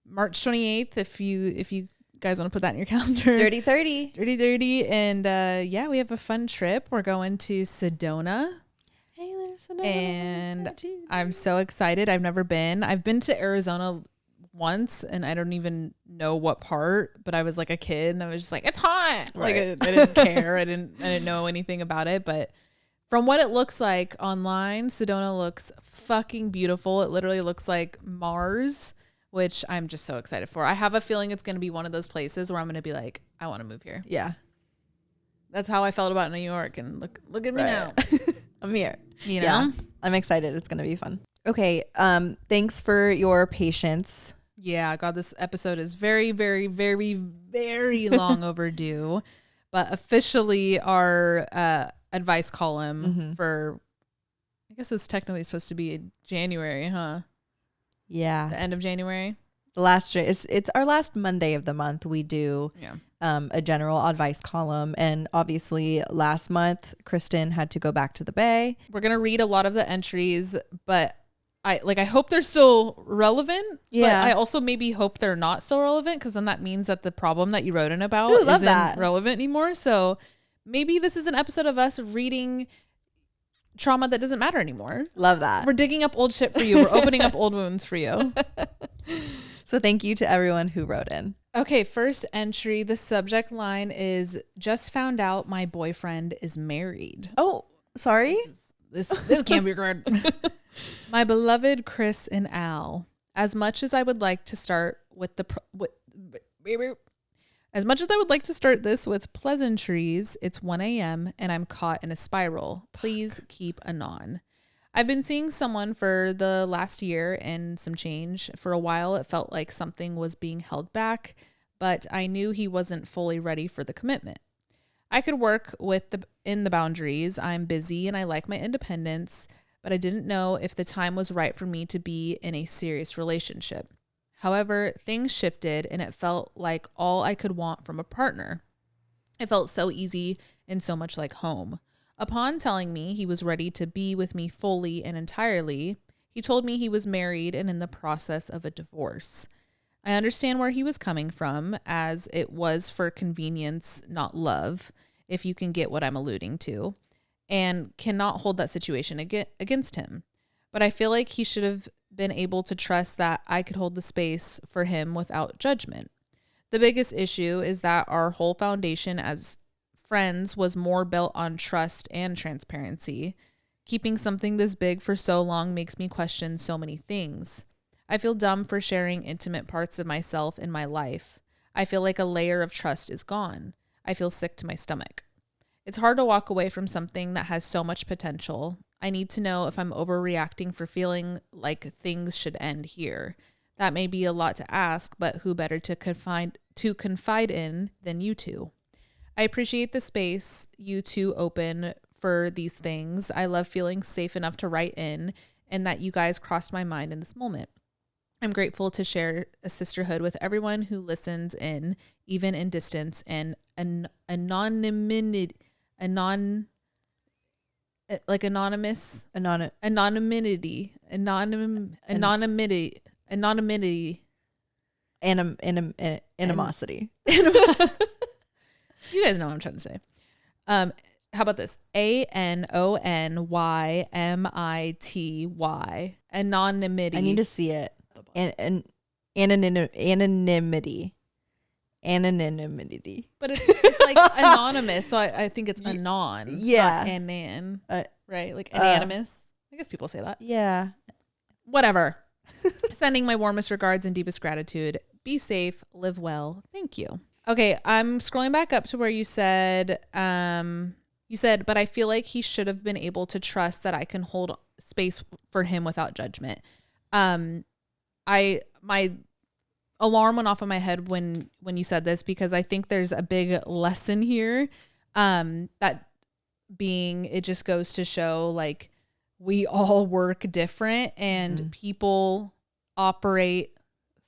March 28th if you guys want to put that in your calendar. Dirty 30. And yeah, we have a fun trip. We're going to Sedona. Hey, there's Sedona. And I'm so excited. I've never been. I've been to Arizona once, and I don't even know what part, but I was like a kid and I was just like, it's hot. Right. Like I didn't care. I didn't know anything about it, but from what it looks like online, Sedona looks fucking beautiful. It literally looks like Mars, which I'm just so excited for. I have a feeling it's going to be one of those places where I'm going to be like, I want to move here. Yeah. That's how I felt about New York, and look at me now. I'm here. You know? Yeah. I'm excited. It's going to be fun. Okay. Thanks for your patience. Yeah, God, this episode is very, very, very, very long overdue. But officially our advice column for, I guess it's technically supposed to be January, huh? Yeah. The end of January. It's our last Monday of the month. We do a general advice column. And obviously last month, Kristen had to go back to the Bay. We're going to read a lot of the entries, but I hope they're still relevant. Yeah. But I also maybe hope they're not still relevant, because then that means that the problem that you wrote in about isn't relevant anymore. So maybe this is an episode of us reading trauma that doesn't matter anymore. Love that. We're digging up old shit for you. We're opening up old wounds for you. So thank you to everyone who wrote in. Okay, first entry. The subject line is just found out my boyfriend is married. Oh, sorry. This can't be good. My beloved Chris and Al, as much as I would like to start with this with pleasantries, it's 1 a.m. and I'm caught in a spiral. Please keep anon. I've been seeing someone for the last year and some change. For a while, it felt like something was being held back, but I knew he wasn't fully ready for the commitment. I could work in the boundaries. I'm busy and I like my independence, but I didn't know if the time was right for me to be in a serious relationship. However, things shifted and it felt like all I could want from a partner. It felt so easy and so much like home. Upon telling me he was ready to be with me fully and entirely, he told me he was married and in the process of a divorce. I understand where he was coming from, as it was for convenience, not love, if you can get what I'm alluding to, and cannot hold that situation against him. But I feel like he should have been able to trust that I could hold the space for him without judgment. The biggest issue is that our whole foundation as friends was more built on trust and transparency. Keeping something this big for so long makes me question so many things. I feel dumb for sharing intimate parts of myself in my life. I feel like a layer of trust is gone. I feel sick to my stomach. It's hard to walk away from something that has so much potential. I need to know if I'm overreacting for feeling like things should end here. That may be a lot to ask, but who better to confide in than you two? I appreciate the space you two open for these things. I love feeling safe enough to write in and that you guys crossed my mind in this moment. I'm grateful to share a sisterhood with everyone who listens in, even in distance, and anonymity. Animosity. You guys know what I'm trying to say. How about this? ANONYMITY. Anonymity. I need to see it. Anonymity. But it's like anonymous, so I think it's anon. Yeah. Anan. Right? Like anonymous. I guess people say that. Yeah. Whatever. Sending my warmest regards and deepest gratitude. Be safe. Live well. Thank you. Okay, I'm scrolling back up to where you said, but I feel like he should have been able to trust that I can hold space for him without judgment. My alarm went off in my head when you said this, because I think there's a big lesson here. That being, it just goes to show like we all work different and people operate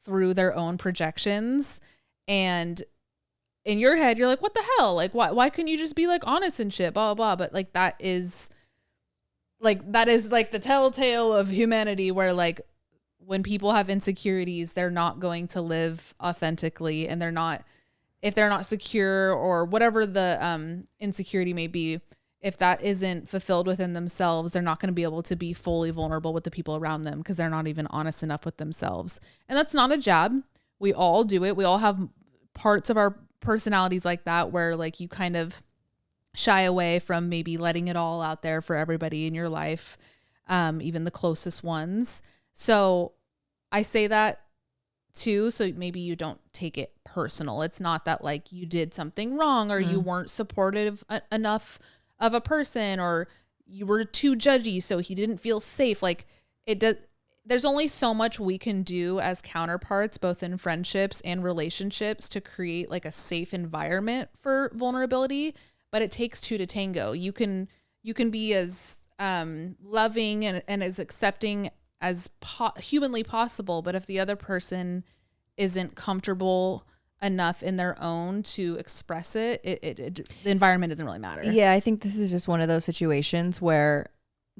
through their own projections, and in your head, you're like, what the hell? Like, why couldn't you just be like honest and shit, blah, blah, blah. But like, that is like the telltale of humanity, where like when people have insecurities, they're not going to live authentically, and if they're not secure or whatever the insecurity may be, if that isn't fulfilled within themselves, they're not going to be able to be fully vulnerable with the people around them, because they're not even honest enough with themselves. And that's not a jab. We all do it. We all have parts of our personalities like that, where like you kind of shy away from maybe letting it all out there for everybody in your life, even the closest ones. So I say that too, so maybe you don't take it personal. It's not that like you did something wrong, or you weren't supportive enough of a person, or you were too judgy so he didn't feel safe. Like it does. There's only so much we can do as counterparts, both in friendships and relationships, to create like a safe environment for vulnerability, but it takes two to tango. You can be as loving and as accepting as humanly possible, but if the other person isn't comfortable enough in their own to express it, the environment doesn't really matter. Yeah, I think this is just one of those situations where,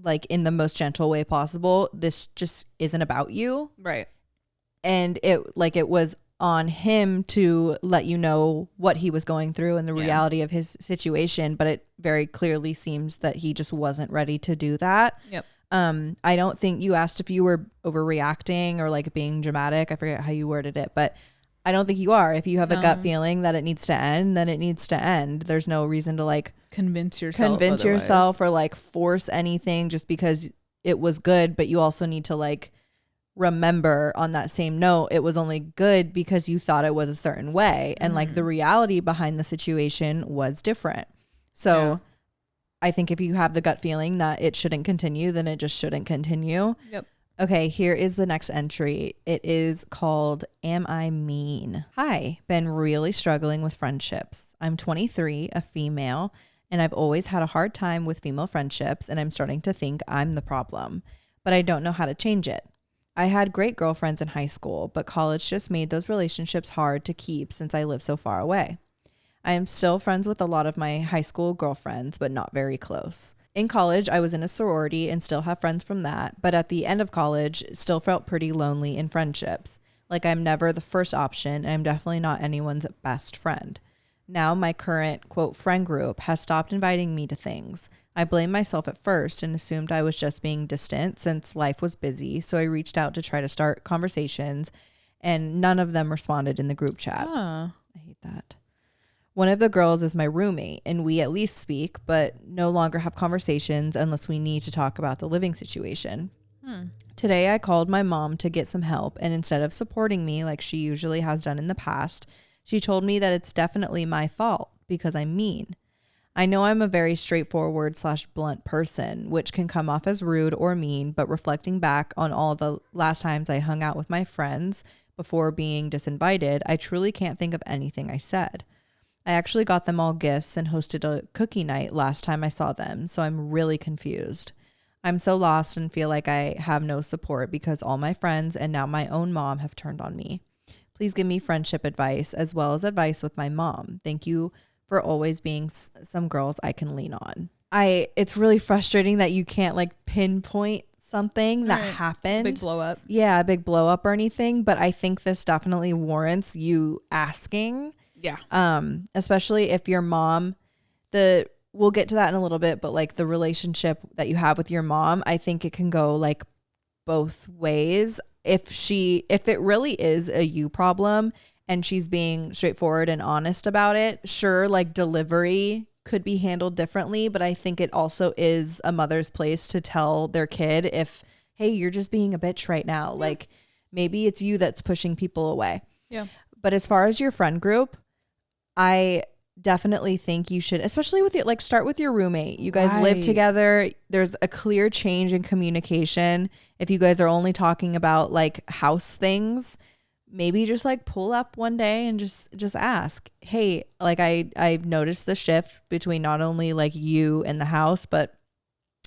like, in the most gentle way possible, this just isn't about you. Right. And it was on him to let you know what he was going through and the reality of his situation, but it very clearly seems that he just wasn't ready to do that. Yep. I don't think you asked if you were overreacting or like being dramatic. I forget how you worded it, but I don't think you are. If you have a gut feeling that it needs to end, then it needs to end. There's no reason to like convince yourself or like force anything just because it was good, but you also need to like remember on that same note, it was only good because you thought it was a certain way. And like the reality behind the situation was different. So I think if you have the gut feeling that it shouldn't continue, then it just shouldn't continue. Yep. Okay, here is the next entry. It is called, Am I Mean? Hi, been really struggling with friendships. I'm 23, a female, and I've always had a hard time with female friendships, and I'm starting to think I'm the problem, but I don't know how to change it. I had great girlfriends in high school, but college just made those relationships hard to keep since I live so far away. I am still friends with a lot of my high school girlfriends, but not very close. In college, I was in a sorority and still have friends from that, but at the end of college, still felt pretty lonely in friendships. Like I'm never the first option, and I'm definitely not anyone's best friend. Now my current, quote, friend group has stopped inviting me to things. I blamed myself at first and assumed I was just being distant since life was busy, so I reached out to try to start conversations, and none of them responded in the group chat. I hate that. One of the girls is my roommate, and we at least speak, but no longer have conversations unless we need to talk about the living situation. Today, I called my mom to get some help, and instead of supporting me like she usually has done in the past, she told me that it's definitely my fault because I'm mean. I know I'm a very straightforward / blunt person, which can come off as rude or mean, but reflecting back on all the last times I hung out with my friends before being disinvited, I truly can't think of anything I said. I actually got them all gifts and hosted a cookie night last time I saw them, so I'm really confused. I'm so lost and feel like I have no support because all my friends and now my own mom have turned on me. Please give me friendship advice as well as advice with my mom. Thank you for always being some girls I can lean on. It's really frustrating that you can't like pinpoint something that happened. Big blow up. Yeah, a big blow up or anything, but I think this definitely warrants you asking. Yeah. Especially if your mom, we'll get to that in a little bit, but like the relationship that you have with your mom, I think it can go like both ways. If it really is a you problem and she's being straightforward and honest about it, sure, like delivery could be handled differently, but I think it also is a mother's place to tell their kid hey, you're just being a bitch right now. Yeah. Like maybe it's you that's pushing people away. Yeah. But as far as your friend group, I definitely think you should, especially with it, like start with your roommate. You guys live together. There's a clear change in communication. If you guys are only talking about like house things, maybe just like pull up one day and just ask, hey, like I've noticed the shift between not only like you and the house, but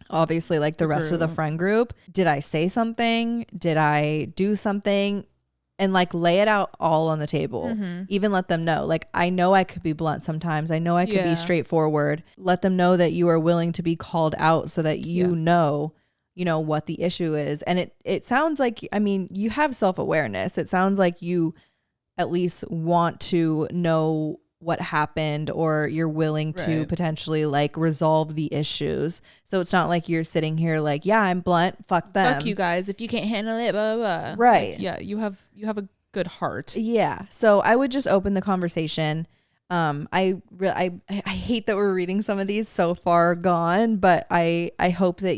obviously like the rest of the friend group. Did I say something? Did I do something? And like lay it out all on the table. Even let them know, like, I know I could be blunt sometimes. I know I could be straightforward. Let them know that you are willing to be called out so that you know what the issue is. And it sounds like, I mean, you have self-awareness. It sounds like you at least want to know what happened, or you're willing to potentially like resolve the issues. So it's not like you're sitting here like, yeah, I'm blunt, fuck them. Fuck you guys if you can't handle it, blah, blah, blah. Right. Like, yeah, you have a good heart. Yeah. So I would just open the conversation. I hate that we're reading some of these so far gone, but I hope that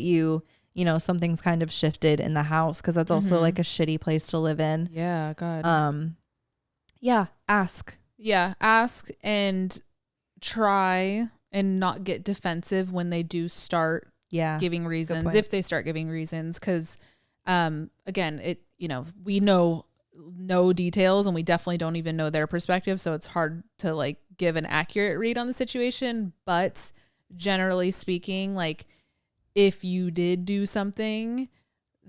something's kind of shifted in the house, because that's also like a shitty place to live in. Yeah, God. Yeah, ask. Yeah, ask and try and not get defensive when they do start giving reasons, if they start giving reasons, because again, we know no details, and we definitely don't even know their perspective, so it's hard to like give an accurate read on the situation. But generally speaking, like if you did do something,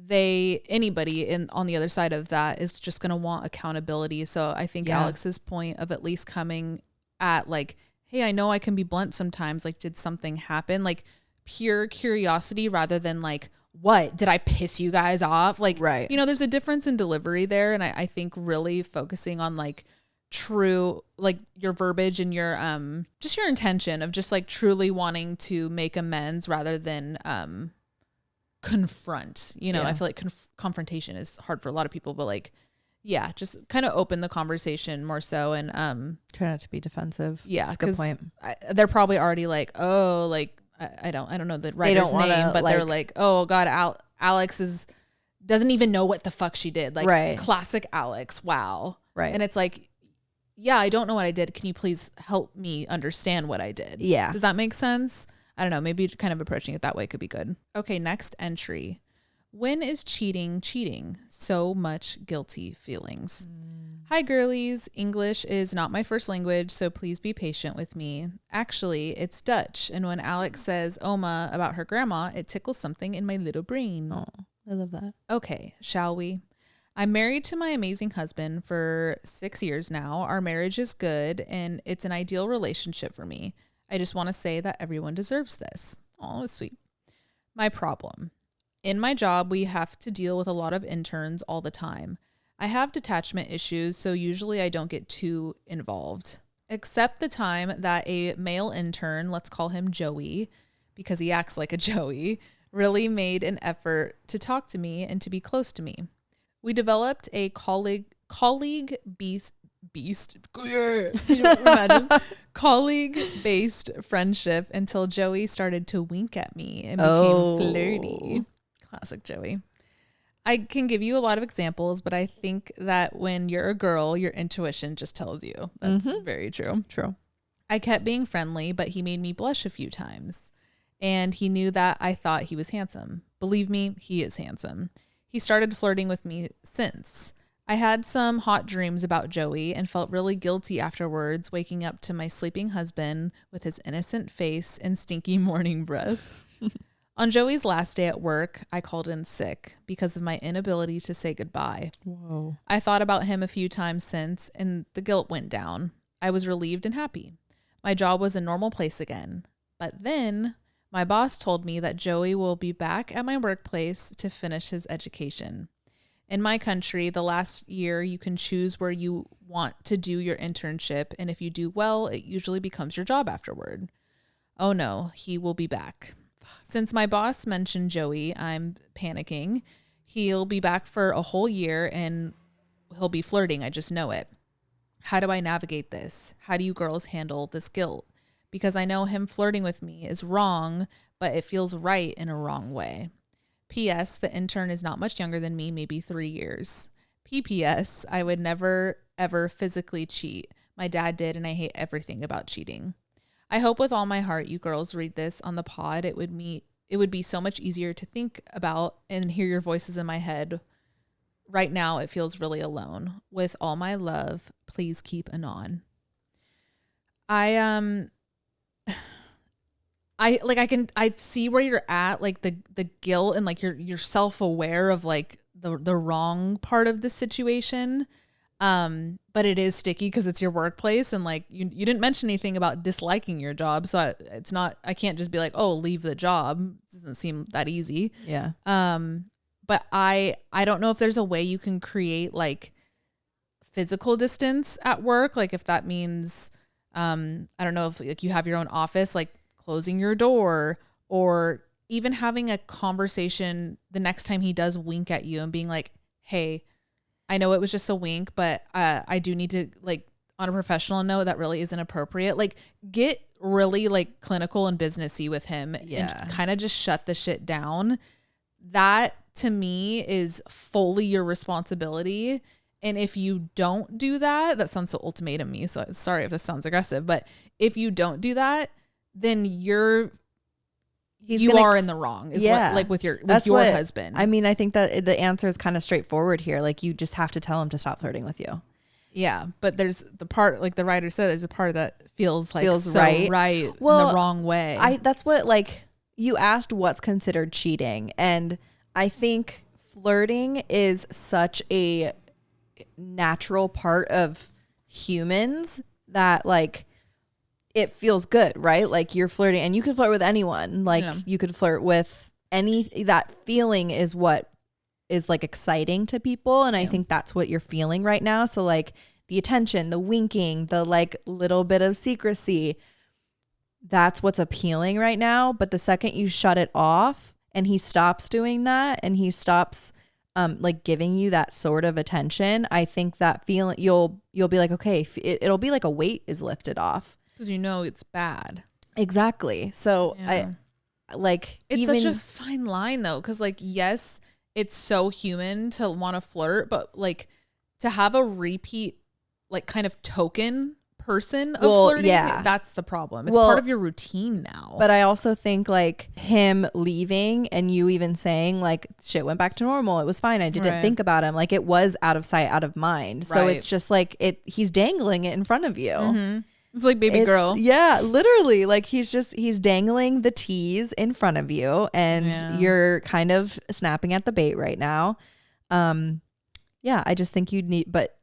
anybody on the other side of that is just going to want accountability. So I think Alex's point of at least coming at like, hey, I know I can be blunt sometimes, like did something happen, like pure curiosity rather than like what, did I piss you guys off? Like, right. you know, there's a difference in delivery there. And I think really focusing on like true, like your verbiage and your, just your intention of just like truly wanting to make amends rather than, confront, you know. I feel like confrontation is hard for a lot of people, but like, yeah, just kind of open the conversation more so. And, try not to be defensive. Yeah. That's a good point. They're probably already like, oh, like, I don't know the writer's name, but like, they're like, oh God, Alex doesn't even know what the fuck she did. Like classic Alex. Wow. Right. And it's like, yeah, I don't know what I did. Can you please help me understand what I did? Yeah. Does that make sense? I don't know. Maybe kind of approaching it that way could be good. Okay. Next entry. When is cheating? So much guilty feelings. Hi girlies, English is not my first language, so please be patient with me. Actually, it's Dutch, and when Alex says Oma about her grandma, it tickles something in my little brain. Oh, I love that. Okay, shall we? I'm married to my amazing husband for 6 years now. Our marriage is good, and it's an ideal relationship for me. I just want to say that everyone deserves this. Oh, sweet. My problem. In my job, we have to deal with a lot of interns all the time. I have detachment issues, so usually I don't get too involved. Except the time that a male intern, let's call him Joey, because he acts like a Joey, really made an effort to talk to me and to be close to me. We developed a colleague-based friendship until Joey started to wink at me and became flirty. Classic Joey. I can give you a lot of examples, but I think that when you're a girl, your intuition just tells you. That's very true. True. I kept being friendly, but he made me blush a few times. And he knew that I thought he was handsome. Believe me, he is handsome. He started flirting with me since. I had some hot dreams about Joey and felt really guilty afterwards, waking up to my sleeping husband with his innocent face and stinky morning breath. On Joey's last day at work, I called in sick because of my inability to say goodbye. Whoa. I thought about him a few times since, and the guilt went down. I was relieved and happy. My job was a normal place again. But then my boss told me that Joey will be back at my workplace to finish his education. In my country, the last year you can choose where you want to do your internship, and if you do well, it usually becomes your job afterward. Oh no, he will be back. Since my boss mentioned Joey, I'm panicking. He'll be back for a whole year and he'll be flirting. I just know it. How do I navigate this? How do you girls handle this guilt? Because I know him flirting with me is wrong, but it feels right in a wrong way. P.S. The intern is not much younger than me, maybe 3 years. P.P.S. I would never, ever physically cheat. My dad did, and I hate everything about cheating. I hope with all my heart you girls read this on the pod. It would be so much easier to think about and hear your voices in my head. Right now, it feels really alone. With all my love, please keep Anon. I see where you're at, like the guilt and like you're self-aware of like the wrong part of the situation. But it is sticky because it's your workplace, and like you didn't mention anything about disliking your job, so I can't just be like, oh, leave the job. It doesn't seem that easy. Yeah. But I don't know if there's a way you can create like physical distance at work, like if that means I don't know if like you have your own office, like closing your door, or even having a conversation the next time he does wink at you and being like, hey, I know it was just a wink, but I do need to, like, on a professional note, that really isn't appropriate. Like, get really like clinical and businessy with him and kind of just shut the shit down. That to me is fully your responsibility. And if you don't do that, that sounds so ultimatum-y, so sorry if this sounds aggressive, but if you don't do that, then you are in the wrong, is what, like with your husband. I mean, I think that the answer is kind of straightforward here. Like, you just have to tell him to stop flirting with you. Yeah, but there's the part, like the writer said, there's a part that feels right in the wrong way. That's what, like, you asked what's considered cheating, and I think flirting is such a natural part of humans that, like, it feels good, right? Like, you're flirting, and you can flirt with anyone. Like, you could flirt with that feeling is what is like exciting to people. And I think that's what you're feeling right now. So like the attention, the winking, the like little bit of secrecy, that's what's appealing right now. But the second you shut it off and he stops doing that and he stops like giving you that sort of attention, I think that feeling, you'll be like, okay, it'll be like a weight is lifted off. Because you know it's bad. Exactly. So I like, it's such a fine line though. Cause like, yes, it's so human to want to flirt, but like to have a repeat, like kind of token person of flirting, that's the problem. It's part of your routine now. But I also think like him leaving and you even saying like shit went back to normal, it was fine, I didn't think about him, like it was out of sight, out of mind. So it's just like he's dangling it in front of you. It's like baby girl. Yeah, literally, like he's dangling the tease in front of you and you're kind of snapping at the bait right now. I just think you'd need, but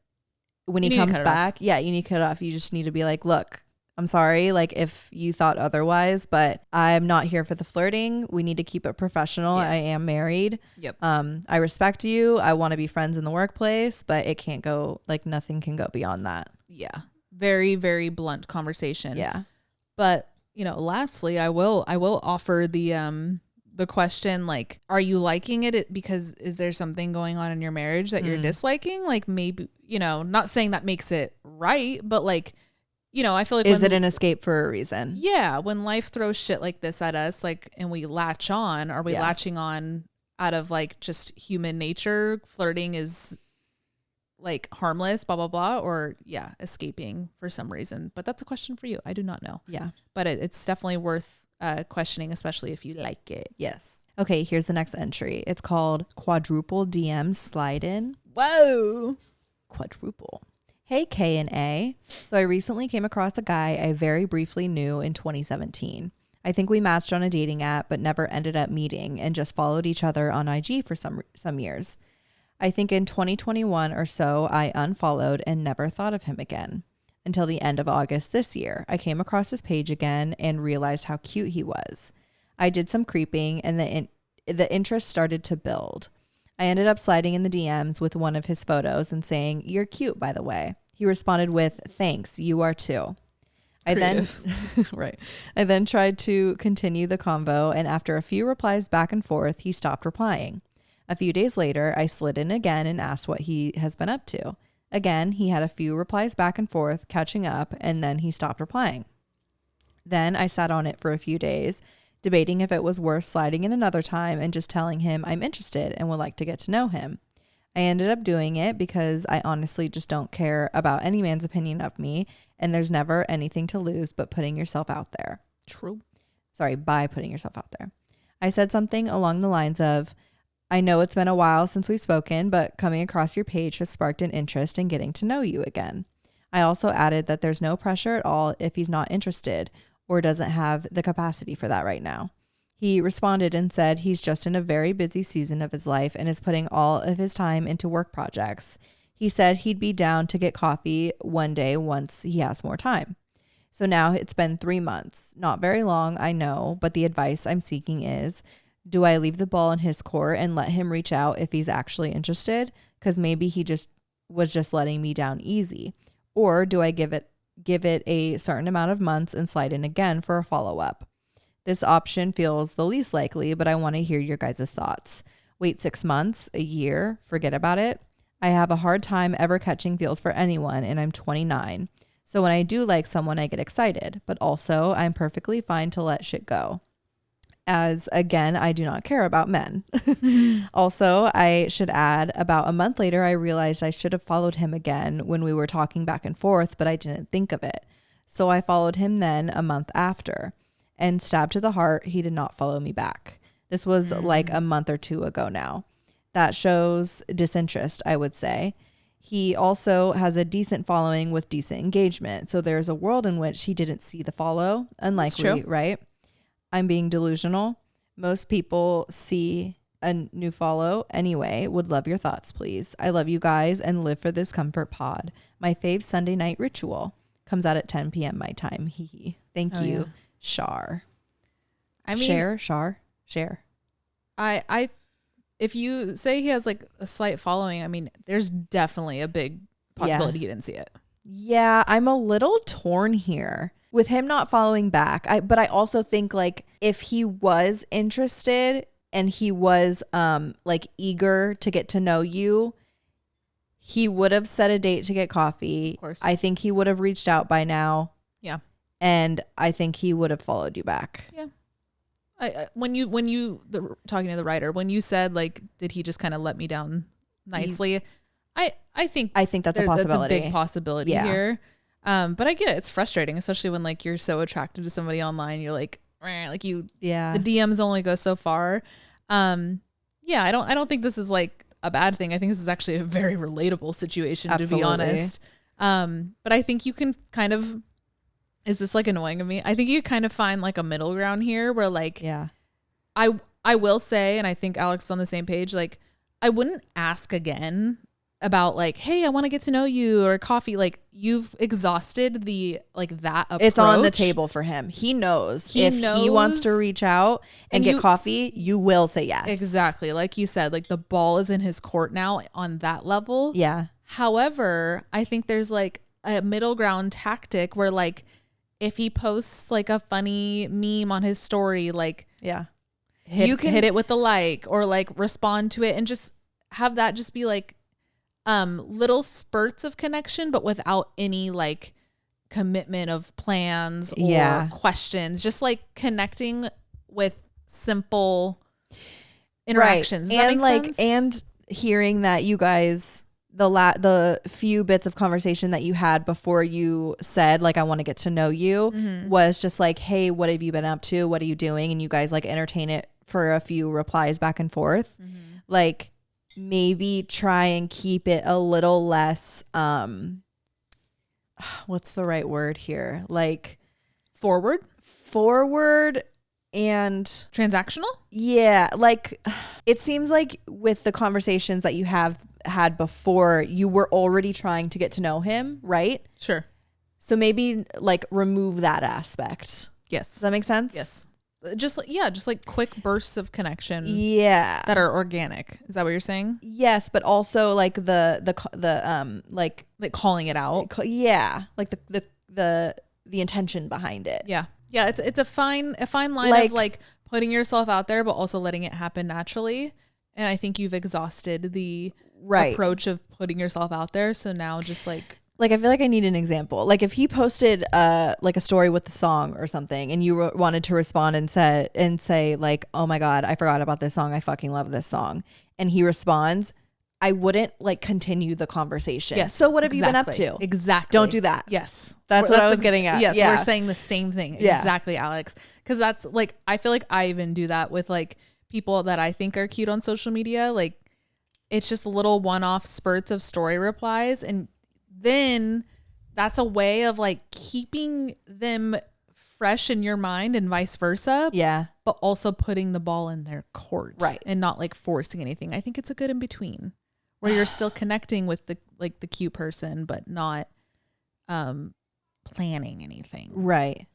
when he comes back, you need to cut it off. You just need to be like, look, I'm sorry, like if you thought otherwise, but I'm not here for the flirting. We need to keep it professional. I am married. Yep. I respect you. I want to be friends in the workplace, but it can't go, like nothing can go beyond that. Yeah. Very, very blunt conversation. Yeah. But, you know, lastly, I will offer the question, like, are you liking it because is there something going on in your marriage that you're disliking? Like maybe, you know, not saying that makes it right, but like, you know, I feel like is it an escape for a reason? Yeah. When life throws shit like this at us, like, and we latch on, are we latching on out of like just human nature? Flirting is like harmless, blah, blah, blah, or escaping for some reason. But that's a question for you. I do not know. Yeah. But it's definitely worth questioning, especially if you like it. Yes. Okay, here's the next entry. It's called Quadruple DM Slide In. Whoa. Quadruple. Hey, K and A. So I recently came across a guy I very briefly knew in 2017. I think we matched on a dating app, but never ended up meeting and just followed each other on IG for some years. I think in 2021 or so, I unfollowed and never thought of him again. Until the end of August this year, I came across his page again and realized how cute he was. I did some creeping and the interest started to build. I ended up sliding in the DMs with one of his photos and saying, "You're cute, by the way." He responded with, "Thanks, you are too." I then tried to continue the convo, and after a few replies back and forth, he stopped replying. A few days later, I slid in again and asked what he has been up to. Again, he had a few replies back and forth, catching up, and then he stopped replying. Then I sat on it for a few days, debating if it was worth sliding in another time and just telling him I'm interested and would like to get to know him. I ended up doing it because I honestly just don't care about any man's opinion of me, and there's never anything to lose but putting yourself out there. By putting yourself out there. I said something along the lines of, I know it's been a while since we've spoken, but coming across your page has sparked an interest in getting to know you again. I also added that there's no pressure at all if he's not interested or doesn't have the capacity for that right now. He responded and said he's just in a very busy season of his life and is putting all of his time into work projects. He said he'd be down to get coffee one day once he has more time. So now it's been 3 months. Not very long, I know, but the advice I'm seeking is, do I leave the ball in his court and let him reach out if he's actually interested? Because maybe he was just letting me down easy. Or do I give it a certain amount of months and slide in again for a follow-up? This option feels the least likely, but I want to hear your guys' thoughts. Wait 6 months, a year, forget about it. I have a hard time ever catching feels for anyone, and I'm 29. So when I do like someone, I get excited, but also I'm perfectly fine to let shit go. As again, I do not care about men. Also, I should add, about a month later, I realized I should have followed him again when we were talking back and forth, but I didn't think of it. So I followed him then a month after, and stabbed to the heart, he did not follow me back. This was like a month or two ago now. That shows disinterest, I would say. He also has a decent following with decent engagement. So there's a world in which he didn't see the follow. Unlikely, right? I'm being delusional. Most people see a new follow anyway. Would love your thoughts, please. I love you guys and live for this comfort pod. My fave Sunday night ritual comes out at 10 p.m. my time. Hee. Thank you, Shar. I mean, Share. I if you say he has like a slight following, I mean, there's definitely a big possibility he didn't see it. Yeah, I'm a little torn here with him not following back. But I also think like if he was interested and he was like eager to get to know you, he would have set a date to get coffee. Of course. I think he would have reached out by now. Yeah. And I think he would have followed you back. Yeah. When you talking to the writer, when you said like, did he just kind of let me down nicely? I think that's a possibility. That's a big possibility here. But I get it. It's frustrating, especially when like you're so attracted to somebody online. You're like the DMs only go so far. I don't think this is like a bad thing. I think this is actually a very relatable situation, to be honest. But I think you can kind of, is this like annoying of me? I think you kind of find like a middle ground here where like, I will say, and I think Alex is on the same page, like I wouldn't ask again about like, hey, I want to get to know you, or coffee. Like you've exhausted the like that approach. It's on the table for him. He knows if he wants to reach out and get coffee, you will say yes. Exactly. Like you said, like the ball is in his court now on that level. Yeah. However, I think there's like a middle ground tactic where like if he posts like a funny meme on his story, like hit it with a like, or like respond to it and just have that just be like little spurts of connection, but without any like commitment of plans or questions, just like connecting with simple interactions. Right. And like, and hearing that you guys, the few bits of conversation that you had before you said like, I want to get to know you, was just like, hey, what have you been up to? What are you doing? And you guys like entertain it for a few replies back and forth. Like, maybe try and keep it a little less what's the right word here, like forward and transactional. Like it seems like with the conversations that you have had before, you were already trying to get to know him, right? Sure. So maybe like remove that aspect. Yes. Does that make sense? Yes. Just like quick bursts of connection. Yeah. That are organic. Is that what you're saying? Yes, but also like the like calling it out. Like the intention behind it. Yeah. Yeah, it's a fine line of like putting yourself out there but also letting it happen naturally. And I think you've exhausted the approach of putting yourself out there. So now just like I feel like I need an example. Like if he posted like a story with the song or something, and you wanted to respond and say like, oh my God, I forgot about this song. I fucking love this song. And he responds, I wouldn't like continue the conversation. Yes. So what have you been up to? Exactly. Don't do that. Yes. That's what I was getting at. Yes. Yeah. We're saying the same thing. Yeah. Exactly, Alex. Cause that's like, I feel like I even do that with like people that I think are cute on social media. Like it's just little one-off spurts of story replies, and then that's a way of like keeping them fresh in your mind and vice versa. Yeah. But also putting the ball in their court. Right. And not like forcing anything. I think it's a good in between where you're still connecting with the cute person, but not planning anything. Right.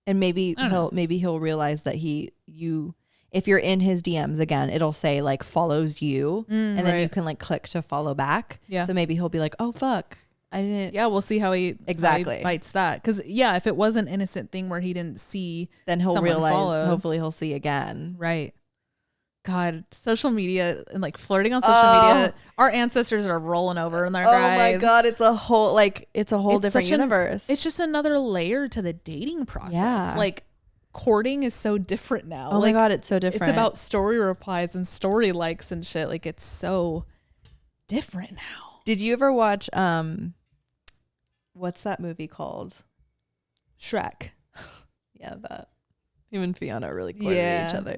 And maybe he'll realize that if you're in his DMs again, it'll say like follows you, and then you can like click to follow back. Yeah. So maybe he'll be like, oh fuck, I didn't. Yeah, we'll see how he bites that. Because if it was an innocent thing where he didn't see, then he'll realize. Hopefully, he'll see again. Right. God, social media and like flirting on social media, our ancestors are rolling over in their graves. Oh my God, it's a whole different universe. It's just another layer to the dating process. Yeah. Like courting is so different now. Oh my God, it's so different. It's about story replies and story likes and shit. Like it's so different now. Did you ever watch what's that movie called? Shrek. Yeah, that. Him and Fiona are really cornered each other.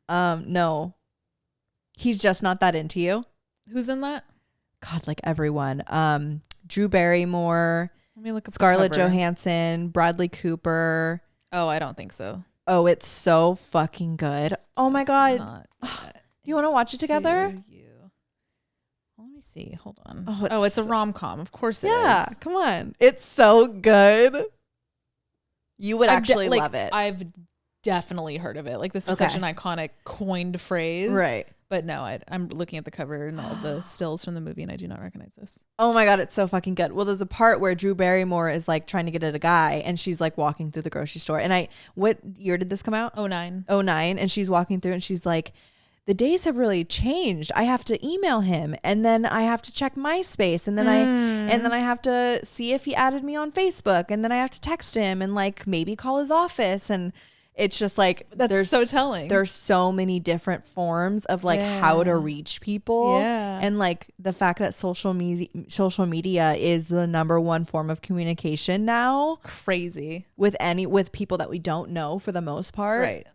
No. He's just not that into you. Who's in that? God, like everyone. Drew Barrymore. Let me look up Scarlett Johansson, Bradley Cooper. Oh, I don't think so. Oh, it's so fucking good. Oh my God. Do you want to watch it together? Let me see. Hold on. Oh, it's a rom-com. Of course it is. Yeah, come on. It's so good. You would actually love it. I've definitely heard of it. Like this is such an iconic coined phrase. Right. But no, I'm looking at the cover and all the stills from the movie, and I do not recognize this. Oh my God, it's so fucking good. Well, there's a part where Drew Barrymore is like trying to get at a guy, and she's like walking through the grocery store. And what year did this come out? 09. And she's walking through and she's like, the days have really changed. I have to email him, and then I have to check MySpace, and then I have to see if he added me on Facebook, and then I have to text him and like maybe call his office. And it's just like, that's so telling. There's so many different forms of like how to reach people. Yeah. And like the fact that social media is the number one form of communication now. Crazy. With people that we don't know for the most part. Right.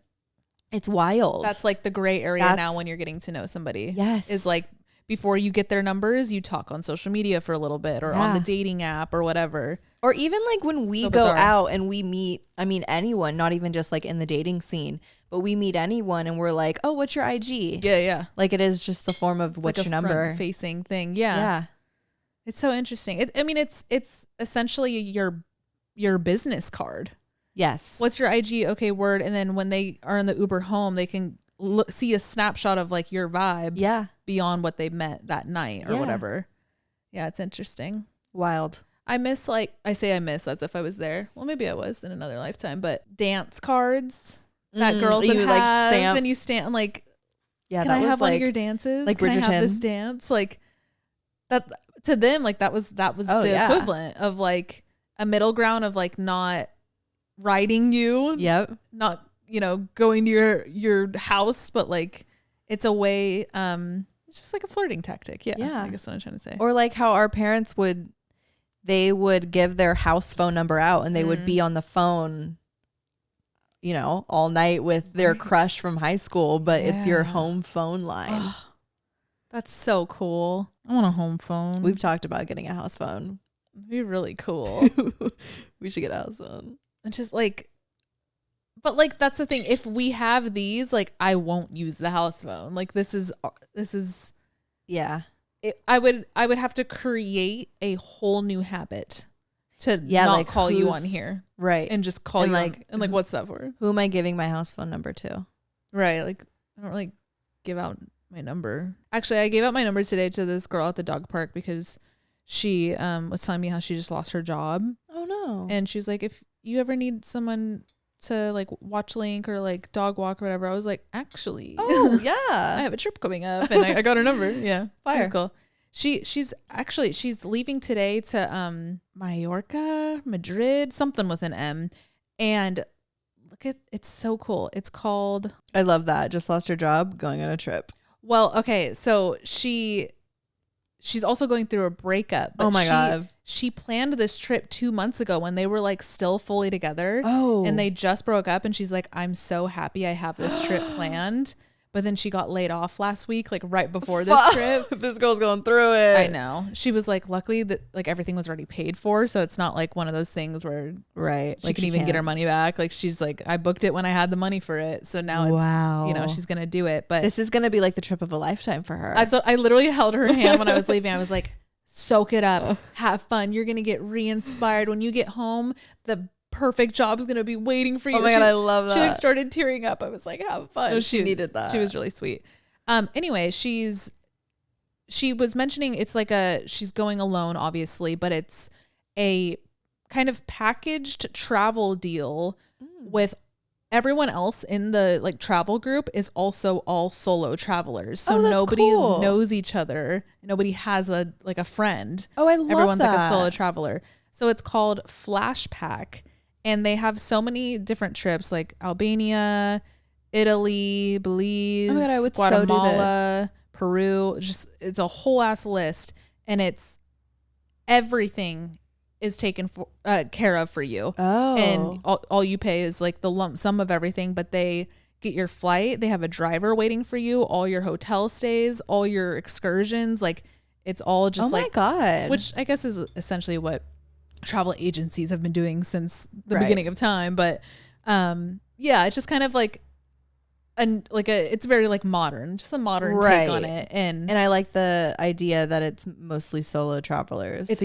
It's wild. That's like the gray area now when you're getting to know somebody. Yes. Is like before you get their numbers, you talk on social media for a little bit or on the dating app or whatever. Or even like when we go out and we meet, I mean, anyone, not even just like in the dating scene, but we meet anyone and we're like, oh, what's your IG? Yeah, yeah. Like it is just the form of what's your number. Front-facing thing. Yeah. Yeah. It's so interesting. It's essentially your business card. Yes. What's your IG? Okay, word. And then when they are in the Uber home, they can see a snapshot of like your vibe. Yeah. Beyond what they met that night or whatever. Yeah, it's interesting. Wild. I miss as if I was there. Well, maybe I was in another lifetime, but dance cards that girls would have, like stamp. And you stamp like, can I have one of your dances? Like can Bridgerton. I have this dance? Like that to them, like that was the equivalent of like a middle ground of like not writing you. Yep. Not, going to your house, but like it's a way, it's just like a flirting tactic. Yeah. Yeah. I guess what I'm trying to say. Or like how our parents would give their house phone number out and they would be on the phone, all night with their crush from high school, but it's your home phone line. Oh, that's so cool. I want a home phone. We've talked about getting a house phone. It'd be really cool. We should get a house phone. And just like, but like, that's the thing. If we have these, like, I won't use the house phone. Like this is yeah. I would have to create a whole new habit to not like call you on here. Right. And just call you and like, what's that for? Who am I giving my house phone number to? Right. Like, I don't really give out my number. Actually, I gave out my number today to this girl at the dog park because she was telling me how she just lost her job. Oh no. And she was like, if you ever need someone to like watch Link or like dog walk or whatever, I was like, actually, oh yeah, I have a trip coming up, and I got her number. Yeah, fire. She's cool. She's leaving today to Mallorca, Madrid, something with an M, and it's so cool. It's called. I love that. Just lost her job, going on a trip. Well, okay, so she's also going through a breakup. But oh my God. She planned this trip 2 months ago when they were like still fully together. Oh. And they just broke up, and she's like, I'm so happy I have this trip planned. But then she got laid off last week, like right before this trip. This girl's going through it. I know. She was like, luckily that like everything was already paid for. So it's not like one of those things where she can even get her money back. Like she's like, I booked it when I had the money for it. So now it's, she's going to do it. But this is going to be like the trip of a lifetime for her. I literally held her hand when I was leaving. I was like, soak it up. Have fun. You're going to get re-inspired. When you get home, the perfect job is going to be waiting for you. Oh my God, I love that. She like started tearing up. I was like, have fun. Oh, she needed that. She was really sweet. Anyway, she was mentioning it's like she's going alone, obviously, but it's a kind of packaged travel deal with everyone else in the like travel group is also all solo travelers. So nobody knows each other. Nobody has a friend. Oh, I love Everyone's that. like a solo traveler. So it's called Flash Pack. And they have so many different trips like Albania, Italy, Belize, Guatemala, Peru. Just it's a whole ass list, and it's everything is taken care of for you. Oh, and all you pay is like the lump sum of everything. But they get your flight. They have a driver waiting for you. All your hotel stays, all your excursions. Like it's all just my God, which I guess is essentially what travel agencies have been doing since the beginning of time. But it's just kind of like it's very like modern, just a modern take on it. And I like the idea that it's mostly solo travelers. It's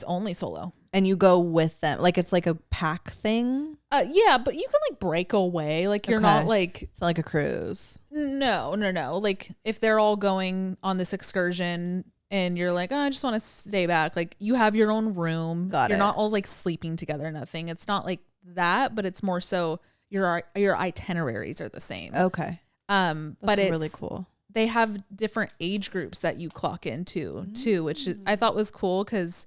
only solo. And you go with them. Like it's like a pack thing? Yeah, but you can like break away. Like you're not like... It's not like a cruise. No. Like if they're all going on this excursion and you're like, oh, I just want to stay back. Like you have your own room. You're not all like sleeping together, nothing. It's not like that, but it's more so your itineraries are the same. Okay. But it's really cool. They have different age groups that you clock into too, which I thought was cool because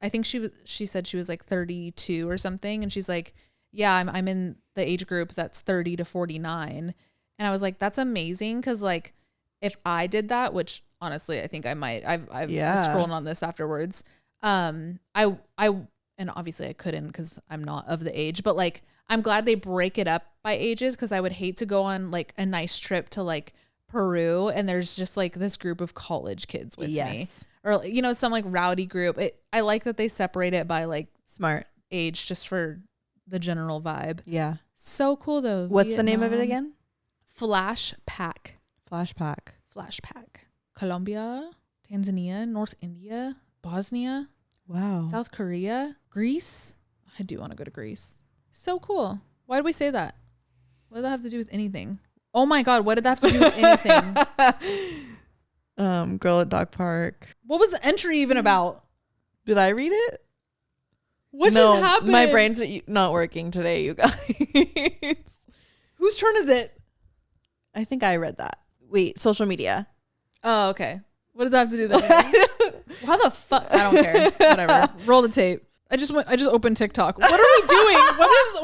I think she said she was like 32 or something, and she's like, yeah, I'm in the age group that's 30 to 49. And I was like, that's amazing, because like if I did that, which honestly I think I might, I've scrolled on this afterwards. I and obviously I couldn't because I'm not of the age, but like I'm glad they break it up by ages, because I would hate to go on like a nice trip to like Peru and there's just like this group of college kids with me, or you know, some like rowdy group. I like that they separate it by like smart age, just for the general vibe. Yeah, so cool though. What's the name of it again? Flash Pack. Colombia, Tanzania, North India, Bosnia, South Korea, Greece. I do want to go to Greece. So cool. Why did we say that? What did that have to do with anything? Oh my God, what did that have to do with anything? Girl at Dog Park. What was the entry even about? Did I read it? What just happened? My brain's not working today, you guys. Whose turn is it? I think I read that. Wait, social media. Oh, okay. What does that have to do with anything? How the fuck? I don't care. Whatever. Roll the tape. I just opened TikTok. What are we doing?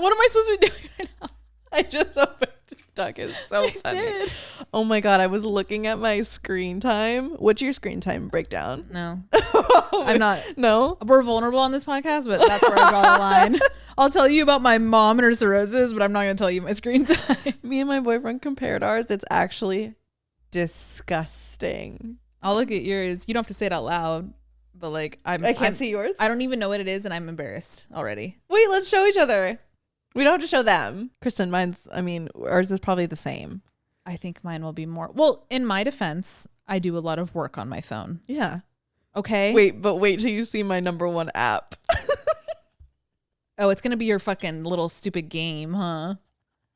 What am I supposed to be doing right now? I just opened TikTok. It's so funny. Did. Oh my God, I was looking at my screen time. What's your screen time breakdown? No. I'm not. No? We're vulnerable on this podcast, but that's where I draw the line. I'll tell you about my mom and her cirrhosis, but I'm not going to tell you my screen time. Me and my boyfriend compared ours. It's actually disgusting. I'll look at yours. You don't have to say it out loud, but like I can't see yours. I don't even know what it is, and I'm embarrassed already. Wait, let's show each other. We don't have to show them. Kristen, ours is probably the same. I think mine will be more. Well, in my defense, I do a lot of work on my phone. Yeah. Okay. Wait till you see my number one app. Oh, it's going to be your fucking little stupid game, huh?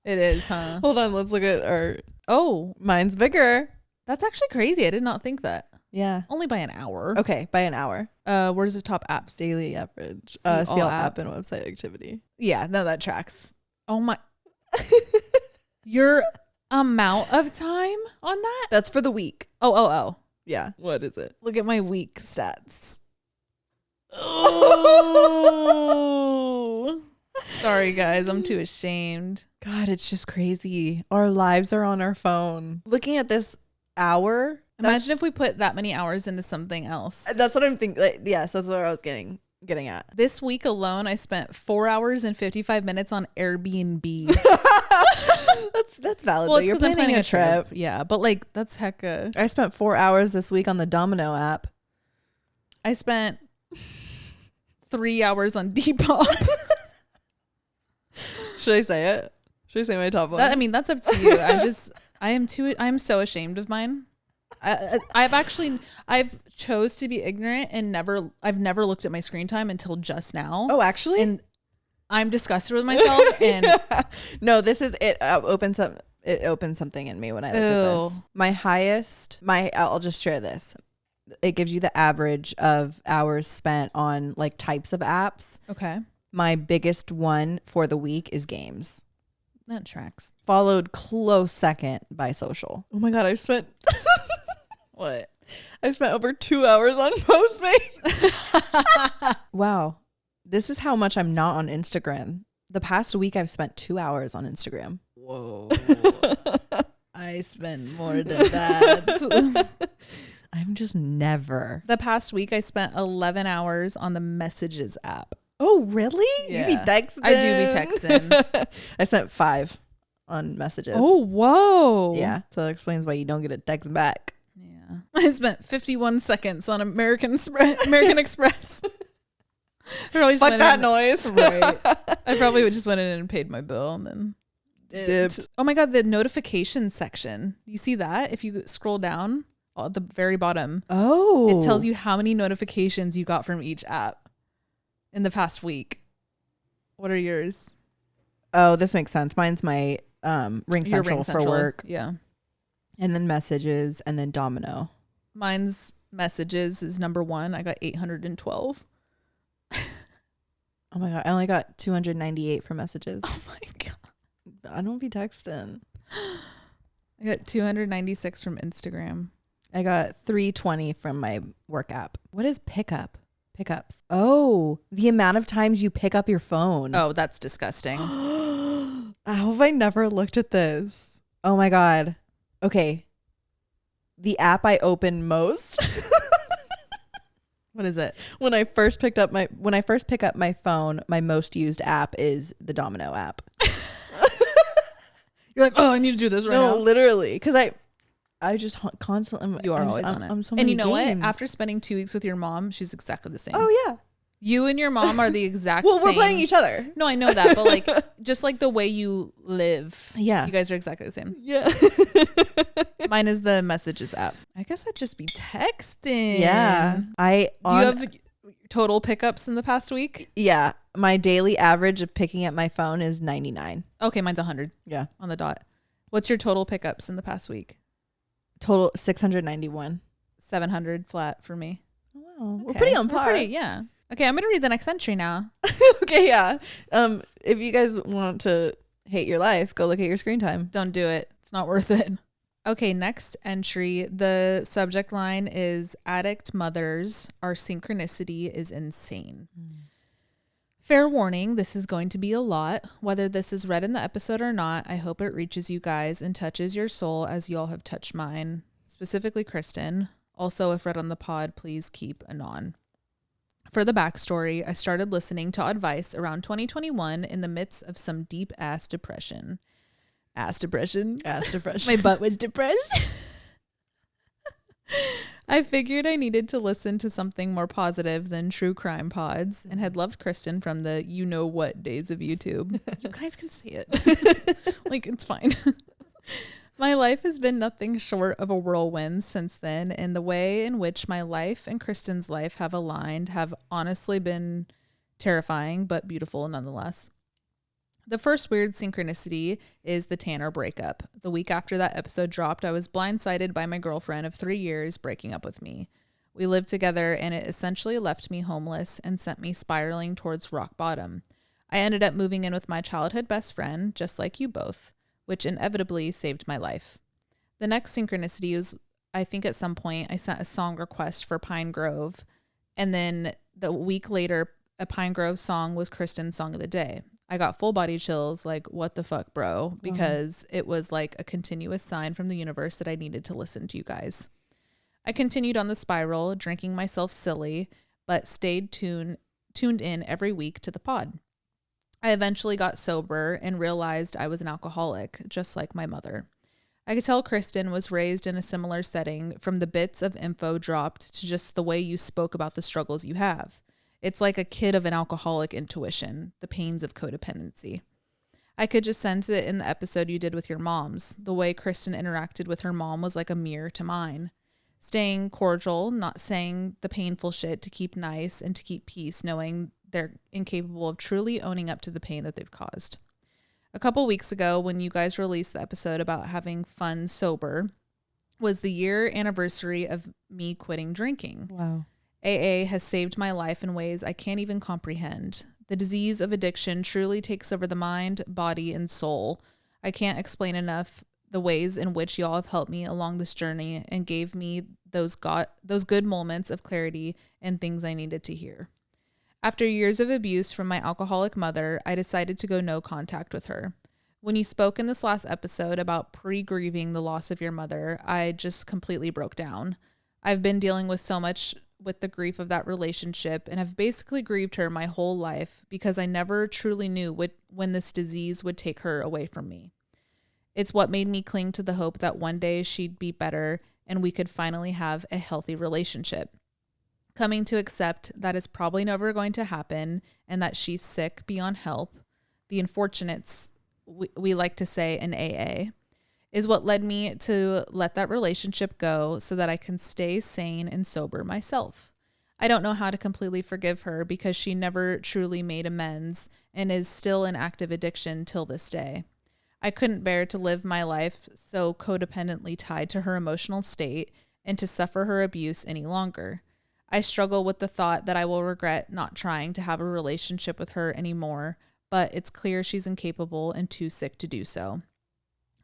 It is, huh? Hold on, let's look at our... Oh. Mine's bigger. That's actually crazy. I did not think that. Yeah. Only by an hour. Okay, by an hour. Where's the top apps? Daily average. CL app and website activity. Yeah, no, that tracks. Oh my. Your amount of time on that? That's for the week. Oh. Yeah. What is it? Look at my week stats. Oh. Sorry, guys. I'm too ashamed. God, it's just crazy. Our lives are on our phone. Looking at this hour. Imagine if we put that many hours into something else. That's what I'm thinking. Like, yes, that's what I was getting at. This week alone, I spent 4 hours and 55 minutes on Airbnb. That's valid. Well, it's because I'm planning a trip. Yeah, but like that's hecka. I spent 4 hours this week on the Domino app. I spent 3 hours on Depop. Should I say it? Should I say my top one? I mean, that's up to you. I'm so ashamed of mine. I've chose to be ignorant and I've never looked at my screen time until just now. Oh, actually? And I'm disgusted with myself. And no, this is it. It opened something in me when I looked at this. My highest, I'll just share this. It gives you the average of hours spent on like types of apps. Okay. My biggest one for the week is games. That tracks. Followed close second by social. Oh my God, I spent what? I spent over 2 hours on Postmates. Wow. This is how much I'm not on Instagram. The past week I've spent 2 hours on Instagram. Whoa. I spend more than that. I'm just never. The past week I spent 11 hours on the Messages app. Oh, really? Yeah. You be texting? I do be texting. I spent 5 on Messages. Oh, whoa. Yeah. So that explains why you don't get a text back. Yeah. I spent 51 seconds on American Express. Fuck that noise. Right. I probably would just went in and paid my bill and then dipped. Oh my God, the notification section. You see that? If you scroll down at the very bottom. Oh. It tells you how many notifications you got from each app. in the past week. What are yours? Oh, this makes sense. Mine's my Ring Central for work. Yeah. And then messages and then Domino. Mine's messages is number 1. I got 812. Oh my God. I only got 298 for messages. Oh my God. I don't be texting. I got 296 from Instagram. I got 320 from my work app. What is pickups? Oh, the amount of times you pick up your phone. Oh, that's disgusting. How have I never looked at this? Oh my God. Okay. The app I open most. What is it? When I first pick up my phone, my most used app is the Domino app. You're like, oh, I need to do this right now. No, literally, because I just constantly. You are always on it. I'm so and many you know games. what? After spending 2 weeks with your mom, she's exactly the same. Oh yeah. You and your mom are the exact well, same. we're playing each other. No, I know that, but like, just like the way you live. Yeah. You guys are exactly the same. Yeah. Mine is the messages app. I guess I'd just be texting. Yeah. Do you have total pickups in the past week? Yeah. My daily average of picking up my phone is 99. Okay, mine's 100. Yeah. On the dot. What's your total pickups in the past week? Total 691. 700 flat for me. Wow. Okay. We're pretty on par. Yeah. Okay, I'm going to read the next entry now. Okay, yeah. If you guys want to hate your life, go look at your screen time. Don't do it. It's not worth it. Okay, next entry. The subject line is Addict Mothers. Our synchronicity is insane. Fair warning, this is going to be a lot. Whether this is read in the episode or not, I hope it reaches you guys and touches your soul as y'all have touched mine, specifically Kristen. Also, if read on the pod, please keep anon. For the backstory, I started listening to Oddvice around 2021 in the midst of some deep-ass depression. Ass depression. My butt was depressed. I figured I needed to listen to something more positive than true crime pods and had loved Kristen from the you-know-what days of YouTube. You guys can see it. Like, it's fine. My life has been nothing short of a whirlwind since then, and the way in which my life and Kristen's life have aligned have honestly been terrifying, but beautiful nonetheless. The first weird synchronicity is the Tanner breakup. The week after that episode dropped, I was blindsided by my girlfriend of 3 years breaking up with me. We lived together, and it essentially left me homeless and sent me spiraling towards rock bottom. I ended up moving in with my childhood best friend, just like you both, which inevitably saved my life. The next synchronicity was, I think at some point, I sent a song request for Pine Grove, and then the week later, a Pine Grove song was Kristen's song of the day. I got full body chills, like, what the fuck, bro? Because it was like a continuous sign from the universe that I needed to listen to you guys. I continued on the spiral, drinking myself silly, but stayed tuned in every week to the pod. I eventually got sober and realized I was an alcoholic, just like my mother. I could tell Kristen was raised in a similar setting, from the bits of info dropped to just the way you spoke about the struggles you have. It's like a kid of an alcoholic intuition, the pains of codependency. I could just sense it in the episode you did with your moms. The way Kristen interacted with her mom was like a mirror to mine. Staying cordial, not saying the painful shit to keep nice and to keep peace, knowing they're incapable of truly owning up to the pain that they've caused. A couple weeks ago, when you guys released the episode about having fun sober, was the year anniversary of me quitting drinking. Wow. AA has saved my life in ways I can't even comprehend. The disease of addiction truly takes over the mind, body, and soul. I can't explain enough the ways in which y'all have helped me along this journey and gave me those good moments of clarity and things I needed to hear. After years of abuse from my alcoholic mother, I decided to go no contact with her. When you spoke in this last episode about pre-grieving the loss of your mother, I just completely broke down. I've been dealing with so much with the grief of that relationship and have basically grieved her my whole life because I never truly knew when this disease would take her away from me. It's what made me cling to the hope that one day she'd be better and we could finally have a healthy relationship. Coming to accept that is probably never going to happen and that she's sick beyond help, the unfortunates, we like to say in AA, is what led me to let that relationship go so that I can stay sane and sober myself. I don't know how to completely forgive her because she never truly made amends and is still in active addiction till this day. I couldn't bear to live my life so codependently tied to her emotional state and to suffer her abuse any longer. I struggle with the thought that I will regret not trying to have a relationship with her anymore, but it's clear she's incapable and too sick to do so.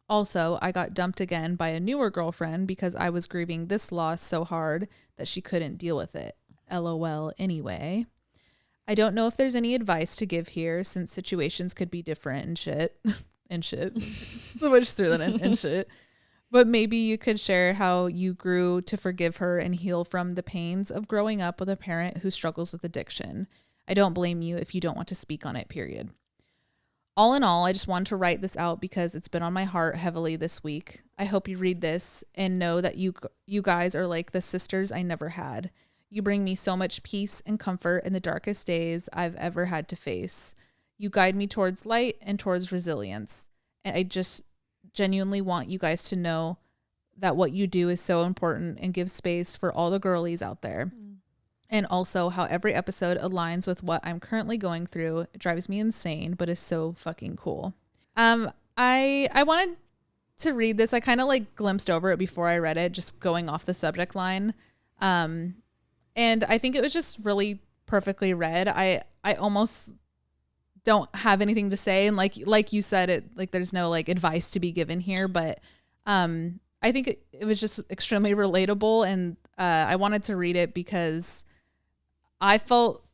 Also, I got dumped again by a newer girlfriend because I was grieving this loss so hard that she couldn't deal with it. LOL anyway. I don't know if there's any advice to give here since situations could be different and shit. And shit. So I just threw that in and shit. But maybe you could share how you grew to forgive her and heal from the pains of growing up with a parent who struggles with addiction. I don't blame you if you don't want to speak on it, period. All in all, I just wanted to write this out because it's been on my heart heavily this week. I hope you read this and know that you guys are like the sisters I never had. You bring me so much peace and comfort in the darkest days I've ever had to face. You guide me towards light and towards resilience. And I just genuinely want you guys to know that what you do is so important and give space for all the girlies out there. And also how every episode aligns with what I'm currently going through. It drives me insane, but is so fucking cool. I wanted to read this. I kind of like glimpsed over it before I read it, just going off the subject line. And I think it was just really perfectly read. I almost don't have anything to say. And like you said, it like there's no like advice to be given here, but I think it was just extremely relatable. And I wanted to read it because I felt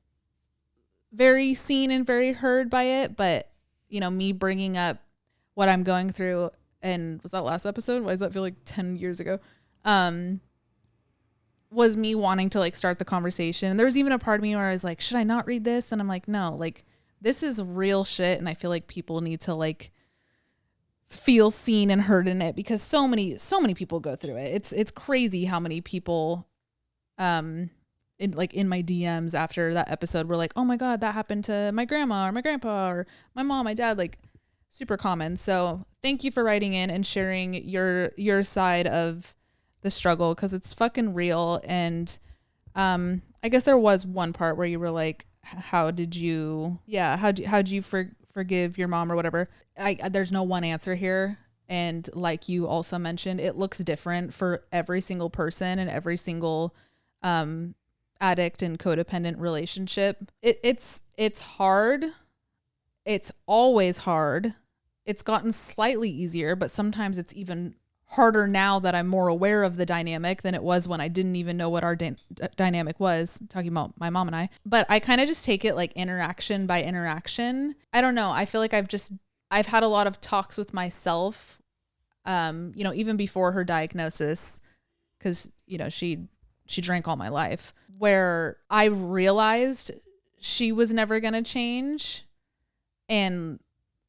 very seen and very heard by it. But, you know, me bringing up what I'm going through, and was that last episode? Why does that feel like 10 years ago? Was me wanting to like start the conversation. And there was even a part of me where I was like, should I not read this? And I'm like, no, like this is real shit. And I feel like people need to like feel seen and heard in it because so many people go through it. It's crazy how many people, in my DMs after that episode were like, oh my God, that happened to my grandma or my grandpa or my mom, my dad, like super common. So thank you for writing in and sharing your side of the struggle because it's fucking real. And I guess there was one part where you were like, how'd you forgive your mom or whatever? There's no one answer here. And like you also mentioned, it looks different for every single person and every single addict and codependent relationship. It's hard. It's always hard. It's gotten slightly easier, but sometimes it's even harder now that I'm more aware of the dynamic than it was when I didn't even know what our dynamic was, talking about my mom and I. But I kind of just take it like interaction by interaction. I don't know. I feel like I've had a lot of talks with myself, even before her diagnosis, because, she drank all my life, where I realized she was never going to change and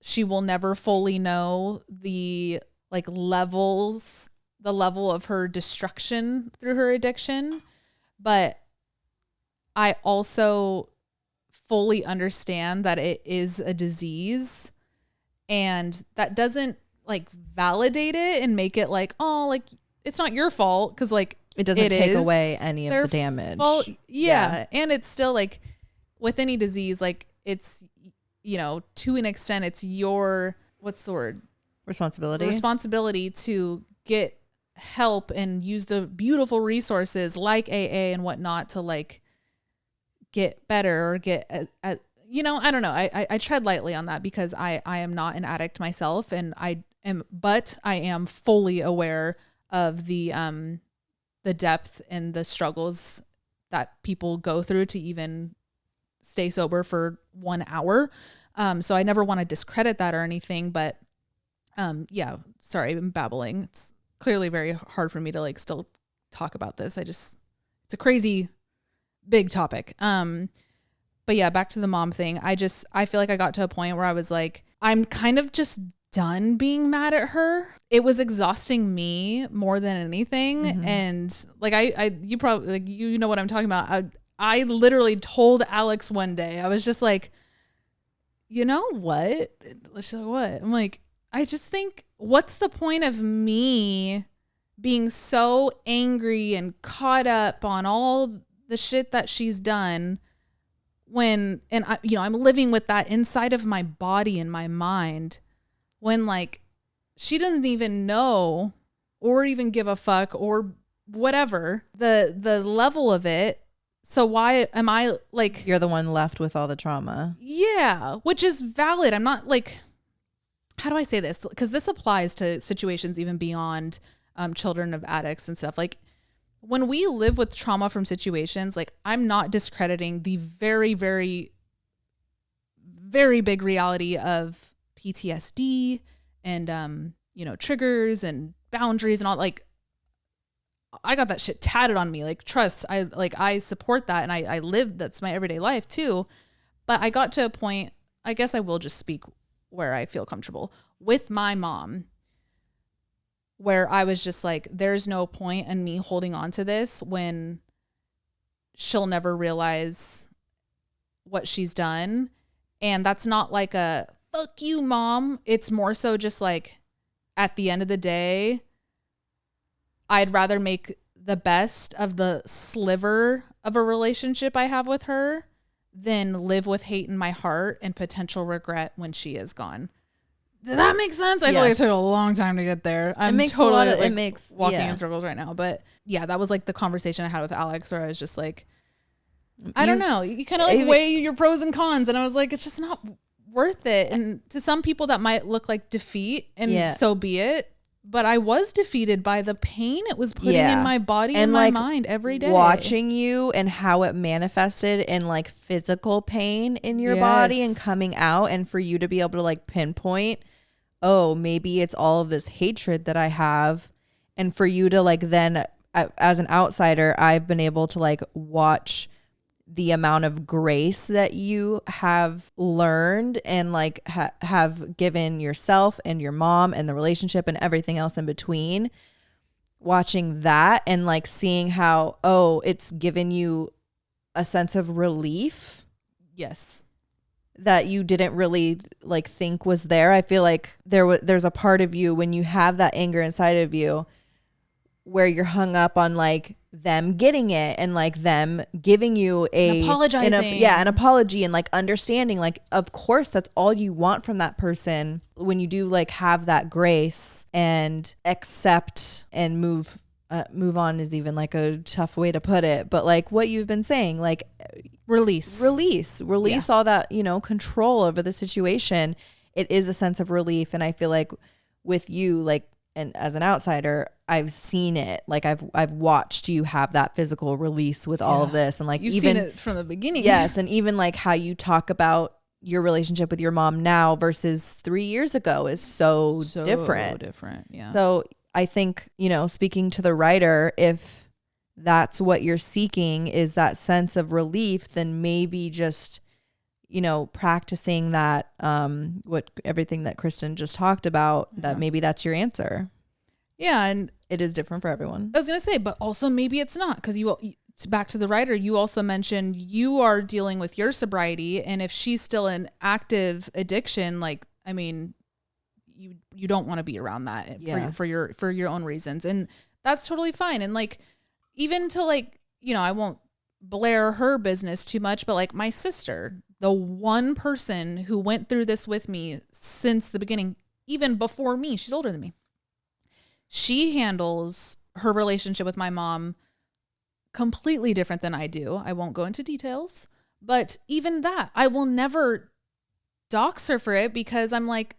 she will never fully know the level of her destruction through her addiction. But I also fully understand that it is a disease, and that doesn't validate it and make it it's not your fault, because it doesn't take away any of the damage. Yeah. And it's still with any disease, it's, to an extent, it's your, what's the word? Responsibility to get help and use the beautiful resources like AA and whatnot to get better or get, I don't know. I tread lightly on that because I am not an addict myself, and but I am fully aware of the depth and the struggles that people go through to even stay sober for 1 hour. So I never want to discredit that or anything, but sorry, I'm babbling. It's clearly very hard for me to still talk about this. It's a crazy big topic. But yeah, back to the mom thing. I feel like I got to a point where I was I'm kind of just done being mad at her. It was exhausting me more than anything. Mm-hmm. And you probably you know what I'm talking about. I literally told Alex one day, I was just you know what? She's like, what? I'm like, I just think, what's the point of me being so angry and caught up on all the shit that she's done and I'm living with that inside of my body and my mind when like she doesn't even know or even give a fuck or whatever the level of it. So why am I like, you're the one left with all the trauma? Yeah, which is valid. I'm not like, how do I say this? Because this applies to situations even beyond children of addicts and stuff. Like when we live with trauma from situations, like I'm not discrediting the very, very, very big reality of PTSD and, triggers and boundaries and all. Like I got that shit tatted on me. Like trust, I support that. And I live, that's my everyday life too. But I got to a point, I guess I will just speak where I feel comfortable with my mom, where I was just like, there's no point in me holding on to this when she'll never realize what she's done. And that's not like a fuck you, mom. It's more so just like at the end of the day, I'd rather make the best of the sliver of a relationship I have with her than live with hate in my heart and potential regret when she is gone. Did that make sense? I feel like it took a long time to get there. I'm totally walking in circles right now. But yeah, that was like the conversation I had with Alex where I was just like, I don't know. You kind of like weigh your pros and cons. And I was like, it's just not worth it. And to some people that might look like defeat and so be it. But I was defeated by the pain it was putting in my body and my mind every day. Watching you and how it manifested in like physical pain in your body and coming out, and for you to be able to like pinpoint, oh, maybe it's all of this hatred that I have. And for you to like then, as an outsider, I've been able to like watch the amount of grace that you have learned and like have given yourself and your mom and the relationship and everything else in between. Watching that and like seeing how, oh, it's given you a sense of relief. Yes. That you didn't really like think was there. I feel like there's a part of you when you have that anger inside of you where you're hung up on like them getting it and like them giving you an apology and like understanding, like of course that's all you want from that person. When you do like have that grace and accept and move on is even like a tough way to put it, but like what you've been saying, like release all that, control over the situation. It is a sense of relief. And I feel like with you, like, and as an outsider, I've seen it. Like I've watched you have that physical release with all of this, and like you've seen it from the beginning. Yes, and even like how you talk about your relationship with your mom now versus 3 years ago is so different. Yeah. So I think speaking to the writer, if that's what you're seeking is that sense of relief, then maybe just practicing that, everything that Kristen just talked about, that maybe that's your answer. Yeah. And it is different for everyone. I was going to say, but also maybe it's not, because back to the writer, you also mentioned you are dealing with your sobriety. And if she's still in active addiction, like, I mean, you don't want to be around that for your own reasons. And that's totally fine. And like, even to like, I won't blare her business too much, but like my sister, the one person who went through this with me since the beginning, even before me, she's older than me. She handles her relationship with my mom completely different than I do. I won't go into details, but even that, I will never dox her for it, because I'm like,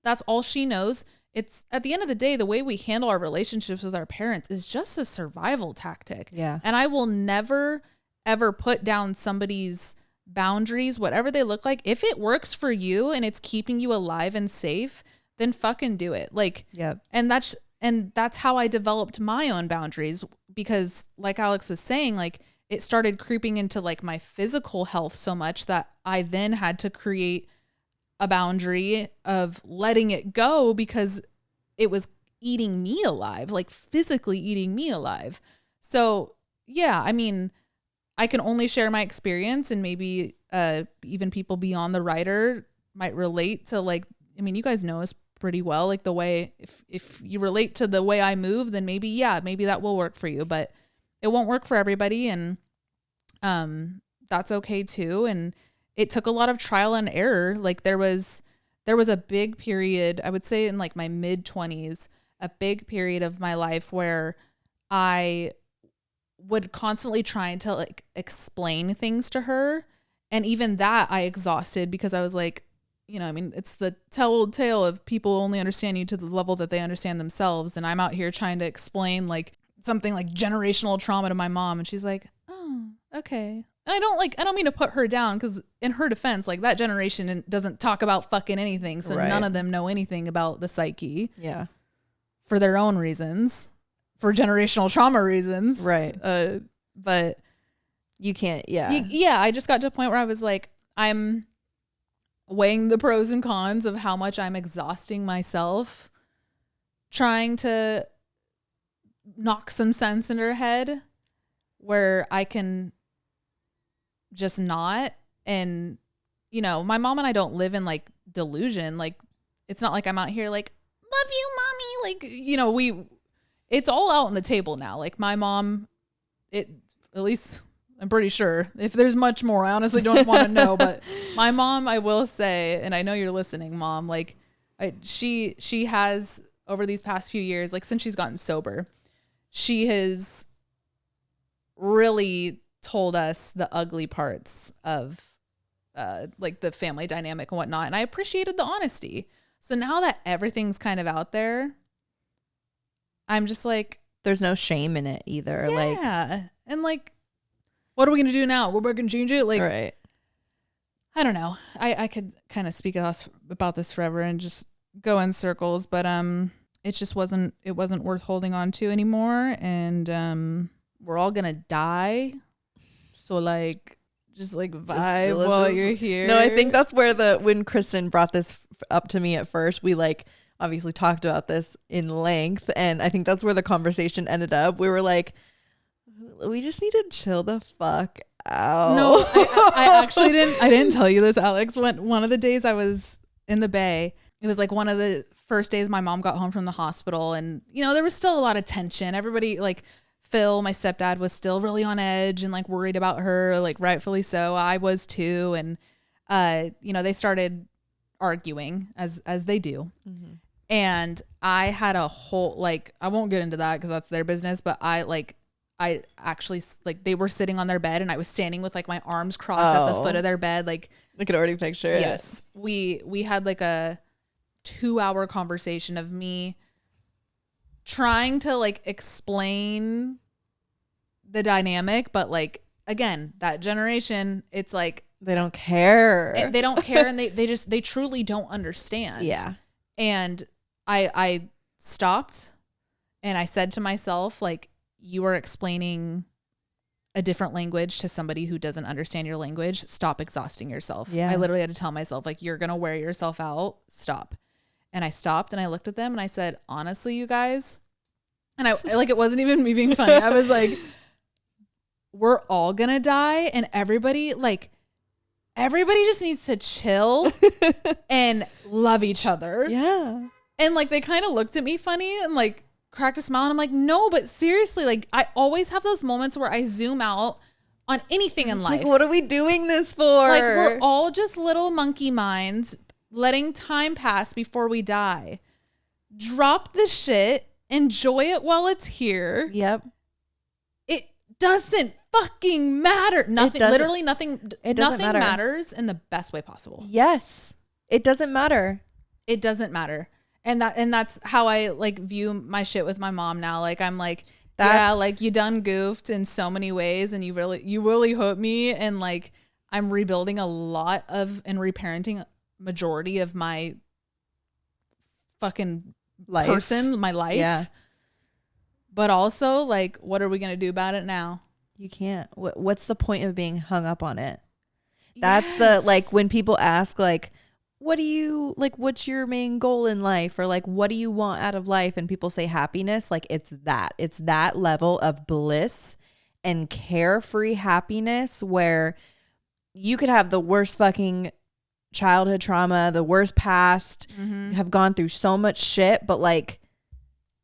that's all she knows. It's at the end of the day, the way we handle our relationships with our parents is just a survival tactic. Yeah. And I will never, ever put down somebody's boundaries, whatever they look like. If it works for you and it's keeping you alive and safe, then fucking do it. Like, yeah. And that's how I developed my own boundaries, because like Alex was saying, like it started creeping into like my physical health so much that I then had to create a boundary of letting it go, because it was eating me alive, like physically eating me alive. So yeah, I mean, I can only share my experience, and maybe even people beyond the writer might relate to, like, I mean, you guys know us pretty well, like the way, if you relate to the way I move, then maybe that will work for you. But it won't work for everybody, and that's okay too. And it took a lot of trial and error. Like there was a big period, I would say in like my mid-20s, a big period of my life where I would constantly try to like explain things to her. And even that I exhausted, because I was like, you know, I mean, it's the old tale of people only understand you to the level that they understand themselves. And I'm out here trying to explain like something like generational trauma to my mom. And she's like, oh, okay. And I don't mean to put her down, because in her defense, like that generation doesn't talk about fucking anything. So none of them know anything about the psyche. Yeah. For their own reasons, for generational trauma reasons. Right. But you can't, yeah. I just got to a point where I was like, I'm weighing the pros and cons of how much I'm exhausting myself trying to knock some sense in her head where I can just not. And, you know, my mom and I don't live in like delusion. Like, it's not like I'm out here like, love you, mommy. Like, you know, it's all out on the table now. Like my mom, at least I'm pretty sure. If there's much more, I honestly don't want to know. But my mom, I will say, and I know you're listening, Mom, like she has, over these past few years, like since she's gotten sober, she has really told us the ugly parts of like the family dynamic and whatnot. And I appreciated the honesty. So now that everything's kind of out there, I'm just like, there's no shame in it either. Yeah. Like, and like, what are we going to do now? We're going to change it. Like, right. I don't know. I could kind of speak about this forever and just go in circles, but it just wasn't worth holding on to anymore. And we're all going to die. So like, just like vibe while you're here. No, I think that's where when Kristen brought this up to me at first, we like obviously talked about this in length, and I think that's where the conversation ended up. We were like, we just need to chill the fuck out. No, I actually didn't tell you this, Alex. One of the days I was in the Bay, it was like one of the first days my mom got home from the hospital, and you know, there was still a lot of tension. Everybody, like Phil, my stepdad, was still really on edge and like worried about her, like rightfully so. I was too. And you know, they started arguing as they do. Mm-hmm. And I had a whole, like, I won't get into that because that's their business, but I actually, like, they were sitting on their bed and I was standing with like my arms crossed at the foot of their bed. Like, I could already picture it. Yes. We had like a 2-hour conversation of me trying to like explain the dynamic, but like, again, that generation, it's like, they don't care. They don't care. And they truly don't understand. Yeah. And I stopped and I said to myself, like, you are explaining a different language to somebody who doesn't understand your language. Stop exhausting yourself. Yeah. I literally had to tell myself, like, you're going to wear yourself out. Stop. And I stopped and I looked at them and I said, honestly, you guys, and I like, it wasn't even me being funny. I was like, we're all going to die. And everybody just needs to chill and love each other. Yeah. And like, they kind of looked at me funny and like cracked a smile. And I'm like, no, but seriously, like I always have those moments where I zoom out on anything in life. Like, what are we doing this for? Like, we're all just little monkey minds letting time pass before we die. Drop the shit. Enjoy it while it's here. Yep. It doesn't fucking matter. Nothing, literally nothing. Nothing matters in the best way possible. Yes. It doesn't matter. It doesn't matter. And that's how I like view my shit with my mom now. Like, I'm like, yeah, like you done goofed in so many ways and you really hurt me. And like, I'm rebuilding a lot of and reparenting majority of my fucking life. My life. Yeah. But also, like, what are we going to do about it now? You can't. What's the point of being hung up on it? That's the, like, when people ask, like, what do you, like, what's your main goal in life? Or like, what do you want out of life? And people say happiness. Like, it's that level of bliss and carefree happiness where you could have the worst fucking childhood trauma, the worst past, have gone through so much shit, but like,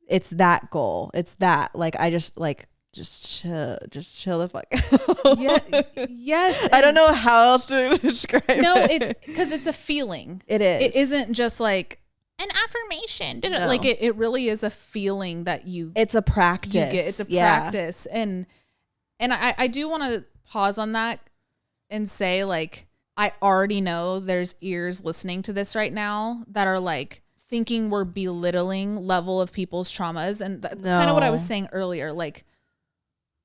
it's that goal. It's that, like, I just, like, just chill the fuck out. Yeah. Yes. I don't know how else to describe it. No, it's because it's a feeling. It is. It isn't just like an affirmation. No. Like it really is a feeling that it's a practice. You get. It's a practice. And I do want to pause on that and say, like, I already know there's ears listening to this right now that are like thinking we're belittling level of people's traumas. And that's kind of what I was saying earlier. Like,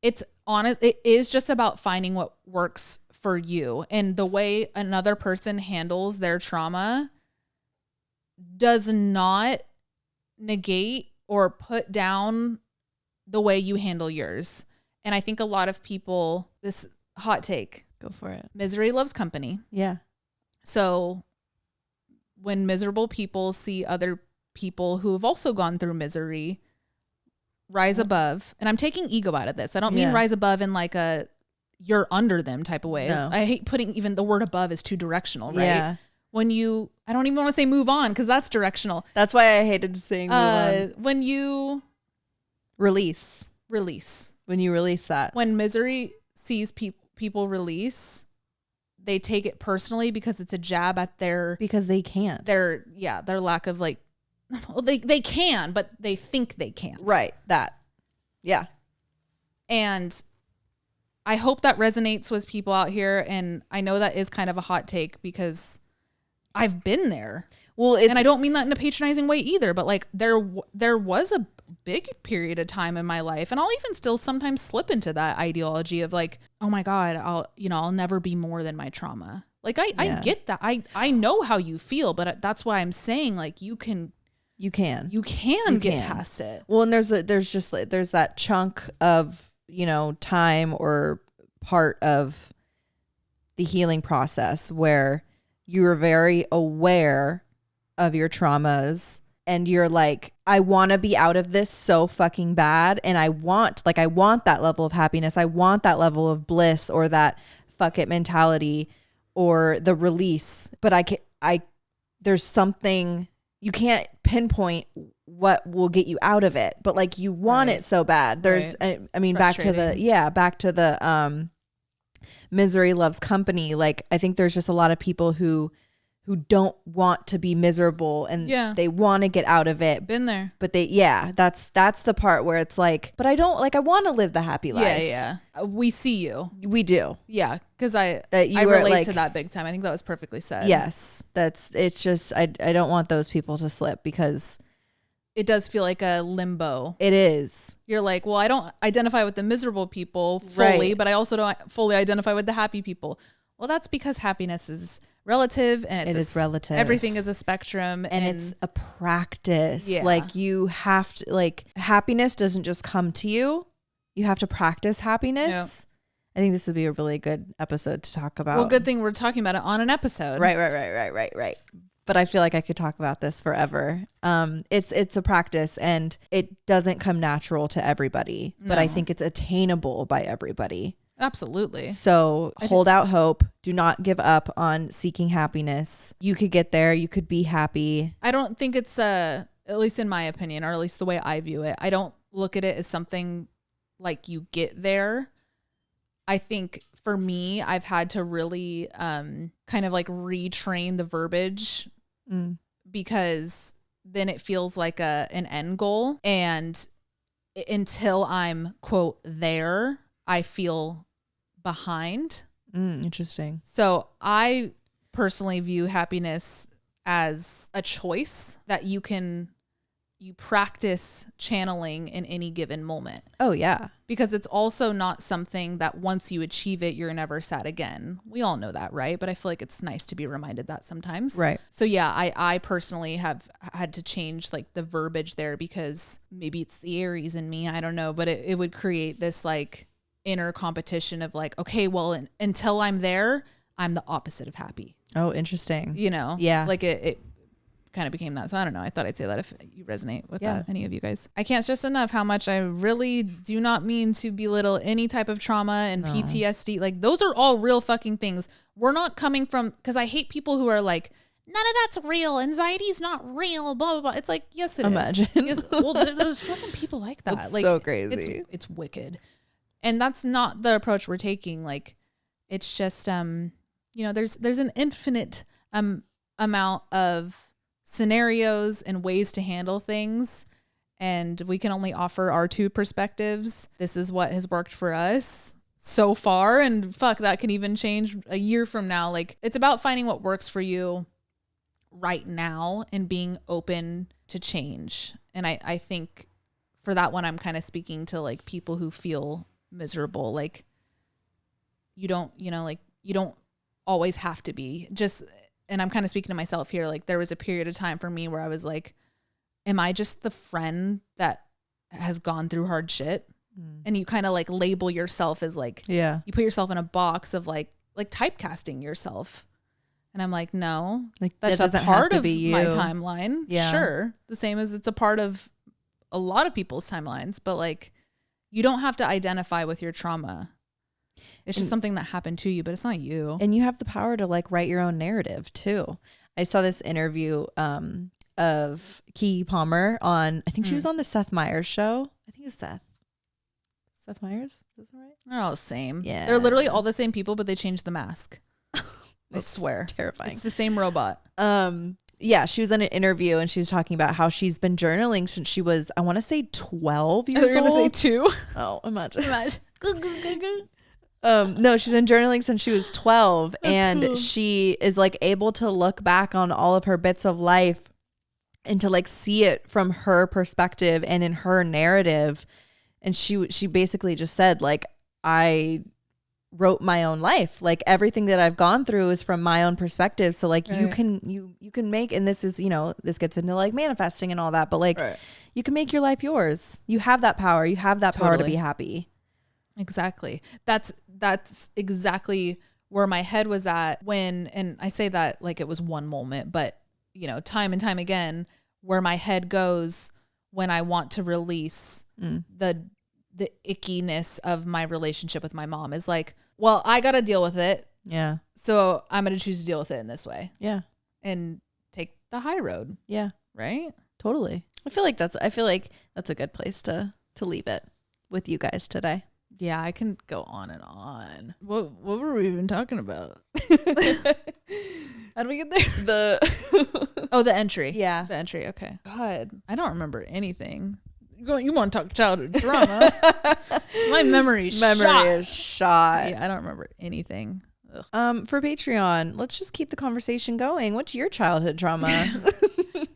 it's honest. It is just about finding what works for you, and the way another person handles their trauma does not negate or put down the way you handle yours. And I think a lot of people, this hot take, go for it. Misery loves company. Yeah. So when miserable people see other people who have also gone through misery rise above, and I'm taking ego out of this. I don't mean rise above in like a you're under them type of way. No. I hate putting even the word above is too directional, right? Yeah. When you, I don't even want to say move on because that's directional. That's why I hated saying move on. When you release. When you release that. When misery sees people release, they take it personally because it's a jab at because they can't. Their lack of like, well, they can, but they think they can't. Right. That. Yeah. And I hope that resonates with people out here. And I know that is kind of a hot take because I've been there. Well, and I don't mean that in a patronizing way either, but like there was a big period of time in my life, and I'll even still sometimes slip into that ideology of like, oh my God, I'll never be more than my trauma. Like I get that. I know how you feel, but that's why I'm saying like you can get past it. Well, and there's that chunk of, time or part of the healing process where you're very aware of your traumas and you're like, I want to be out of this so fucking bad. And I want that level of happiness. I want that level of bliss or that fuck it mentality or the release. But there's something, you can't pinpoint what will get you out of it, but like you want it so bad. There's, I mean, back to the misery loves company. Like, I think there's just a lot of people who don't want to be miserable and they want to get out of it. Been there. But that's the part where it's like, but I don't like, I want to live the happy life. Yeah. We see you. We do. Yeah. Cause I relate to that big time. I think that was perfectly said. Yes. It's just, I don't want those people to slip because it does feel like a limbo. It is. You're like, well, I don't identify with the miserable people fully, but I also don't fully identify with the happy people. Well, that's because happiness is relative, and it's relative. Everything is a spectrum, and it's a practice. Yeah. Like you have to, like, happiness doesn't just come to you. You have to practice happiness. Yep. I think this would be a really good episode to talk about. Well, good thing we're talking about it on an episode. Right. But I feel like I could talk about this forever. It's a practice, and it doesn't come natural to everybody, but I think it's attainable by everybody. Absolutely. So hold out hope. Do not give up on seeking happiness. You could get there. You could be happy. I don't think it's at least in my opinion, or at least the way I view it, I don't look at it as something like you get there. I think for me, I've had to really kind of like retrain the verbiage because then it feels like an end goal. And until I'm, quote, there, I feel behind. Interesting. So I personally view happiness as a choice that you practice channeling in any given moment. Oh yeah. Because it's also not something that once you achieve it, you're never sad again. We all know that, right? But I feel like it's nice to be reminded that sometimes. Right. So yeah, I personally have had to change like the verbiage there because maybe it's the Aries in me. I don't know, but it would create this like inner competition of like, okay, well, until I'm there, I'm the opposite of happy. Oh, interesting. Yeah. Like it kind of became that. So I don't know. I thought I'd say that if you resonate with that, any of you guys. I can't stress enough how much I really do not mean to belittle any type of trauma and PTSD. Like those are all real fucking things. We're not coming from, because I hate people who are like, none of that's real. Anxiety's not real. Blah, blah, blah. It's like, yes, it is. Imagine. Yes. Well, there's fucking people like that. That's like so crazy. It's wicked. And that's not the approach we're taking. Like, it's just, there's an infinite amount of scenarios and ways to handle things. And we can only offer our 2 perspectives. This is what has worked for us so far. And fuck, that can even change a year from now. Like, it's about finding what works for you right now and being open to change. And I think for that one, I'm kind of speaking to like people who feel miserable. Like, you don't always have to be just, and I'm kind of speaking to myself here. Like, there was a period of time for me where I was like, am I just the friend that has gone through hard shit? And you kind of like label yourself as like, you put yourself in a box of like typecasting yourself. And I'm like, no, like that's a part of my timeline. Yeah. Sure. The same as it's a part of a lot of people's timelines, but like, you don't have to identify with your trauma. It's just something that happened to you, but it's not you. And you have the power to like write your own narrative too. I saw this interview, of Keke Palmer on, I think she was on the Seth Meyers show. I think it's Seth Meyers. Is that right? They're all the same. Yeah. They're literally all the same people, but they changed the mask. I swear. Terrifying. It's the same robot. Yeah, she was in an interview and she was talking about how she's been journaling since she was, I want to say 12 years old. I was going to say 2. Oh, imagine. No, she's been journaling since she was 12. That's and cool. She is like able to look back on all of her bits of life and to like see it from her perspective and in her narrative. And she basically just said, like, I wrote my own life. Like, everything that I've gone through is from my own perspective. So like, right. you can make, and this is, this gets into like manifesting and all that, but like, right. You can make your life yours. You have that power. You have that power to be happy. Exactly. That's exactly where my head was at when, and I say that like it was one moment, but time and time again, where my head goes when I want to release the ickiness of my relationship with my mom is like, well, I got to deal with it. Yeah. So I'm going to choose to deal with it in this way. Yeah. And take the high road. Yeah. Right? Totally. I feel like that's a good place to leave it with you guys today. Yeah, I can go on and on. What were we even talking about? How do we get there? The entry. Yeah. The entry. Okay. God, I don't remember anything. You want to talk childhood drama? My memory is shot. Yeah, I don't remember anything. Ugh. For Patreon, let's just keep the conversation going. What's your childhood trauma?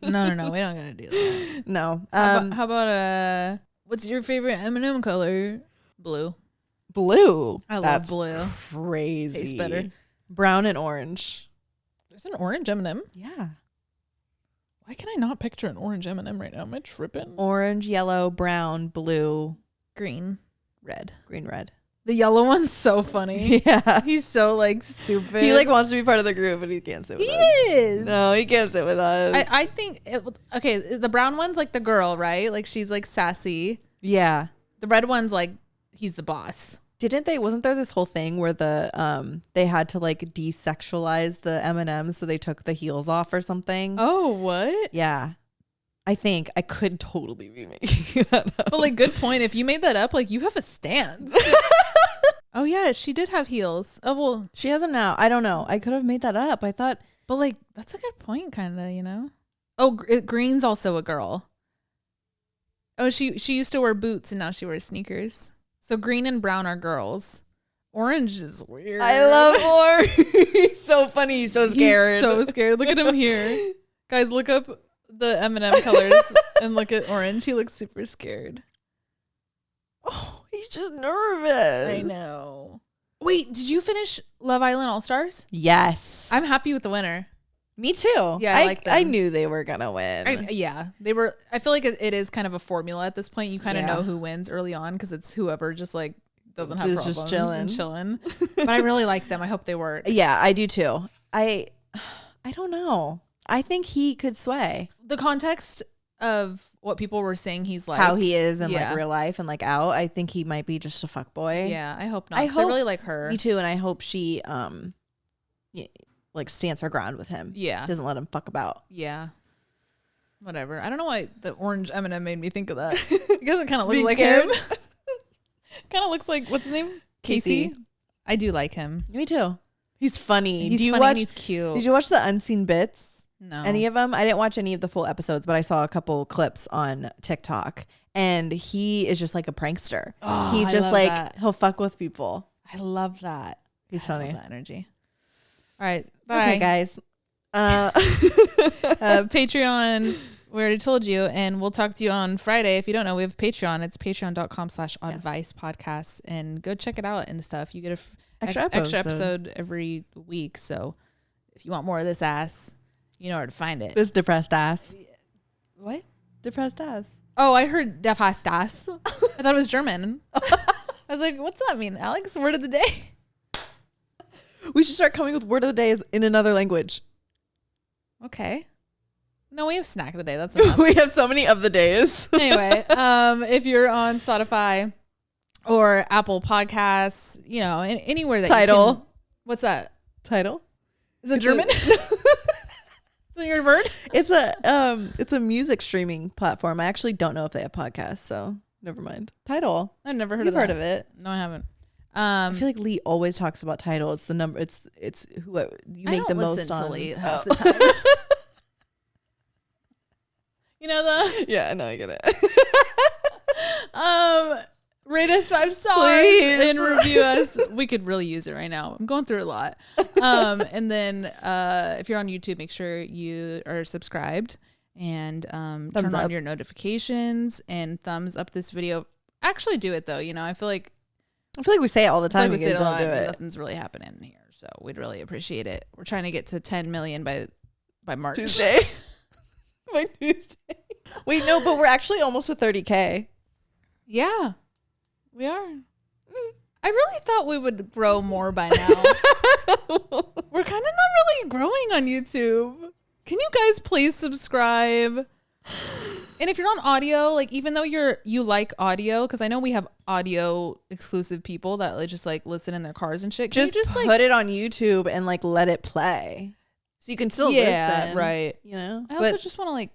No, we don't gotta do that. No. How about what's your favorite M&M color? Blue. I love blue. Crazy. Tastes better. Brown and orange. There's an orange M&M? Yeah. Why can I not picture an orange M&M right now? Am I tripping? Orange, yellow, brown, blue, green, red. Green, red. The yellow one's so funny. Yeah. He's so like stupid. He like wants to be part of the group, but he can't sit with us. He is. No, he can't sit with us. I think okay, the brown one's like the girl, right? Like she's like sassy. Yeah. The red one's like he's the boss. Wasn't there this whole thing where they had to like desexualize the M&Ms, so they took the heels off or something? Oh, what? Yeah. I think I could totally be making that up. But like, good point. If you made that up, like you have a stance. Oh yeah, she did have heels. Oh well, she has them now. I don't know. I could have made that up. I thought, but like that's a good point, kind of. Oh, green's also a girl. Oh, she used to wear boots and now she wears sneakers. So green and brown are girls. Orange is weird. I love orange. He's so funny. He's so scared. He's so scared. Look at him here. Guys, look up the M&M colors and look at orange. He looks super scared. Oh, he's just nervous. I know. Wait, did you finish Love Island All-Stars? Yes. I'm happy with the winner. Me too. Yeah, I like them. I knew they were gonna win. They were. I feel like it is kind of a formula at this point. You kind of know who wins early on because it's whoever just like doesn't have problems just chilling. But I really like them. I hope they work. Yeah, I do too. I don't know. I think he could sway. The context of what people were saying he's like, how he is in like real life and like out. I think he might be just a fuckboy. Yeah, I hope not. I really like her. Me too, and I hope she like stands her ground with him. Yeah. Doesn't let him fuck about. Yeah. Whatever. I don't know why the orange M&M made me think of that. I guess it kind of looked like him. kind of looks like, what's his name? Casey. I do like him. Me too. He's funny. He's funny and he's cute. Did you watch the Unseen Bits? No. Any of them? I didn't watch any of the full episodes, but I saw a couple clips on TikTok, and he is just like a prankster. Oh, he just he'll fuck with people. I love that. He's funny. I love that energy. All right. Bye. Okay, guys. Patreon. We already told you, and we'll talk to you on Friday. If you don't know, we have Patreon. It's patreon.com/Oddvice Podcasts, and go check it out and stuff. You get a extra episode every week. So if you want more of this ass, you know where to find it. This depressed ass. What? Depressed ass. Oh, I heard depressed ass. I thought it was German. I was like, what's that mean, Alex? Word of the day. We should start coming with word of the day in another language. Okay. No, we have snack of the day. That's enough. We have so many of the days. Anyway, if you're on Spotify or Apple Podcasts, you know, anywhere that Tidal. You can, what's that? Tidal? Is it German? Is that your word? It's a music streaming platform. I actually don't know if they have podcasts, so never mind. Tidal. I've never heard You've of that. heard of it. No, I haven't. I feel like Lee always talks about Tidal. It's the number. It's who you make the most on. Lee half the time. You know the Yeah, I know, I get it. Rate us 5 stars Please. and review us. We could really use it right now. I'm going through a lot. And then if you're on YouTube, make sure you are subscribed and turn on your notifications and thumbs up this video. Actually do it though. You know, I feel like we say it all the time. We You guys say it a don't lot, do but it. nothing's really happening here. So we'd really appreciate it. We're trying to get to 10 million by March. Tuesday. By Tuesday. Wait, no, but we're actually almost to 30K. Yeah, we are. I really thought we would grow more by now. We're kind of not really growing on YouTube. Can you guys please subscribe? And if you're on audio, like even though you like audio, because I know we have audio exclusive people that like, just like listen in their cars and shit. Can Just you just put like it on YouTube and like let it play, so you can still listen. right. You know, I also just want to like.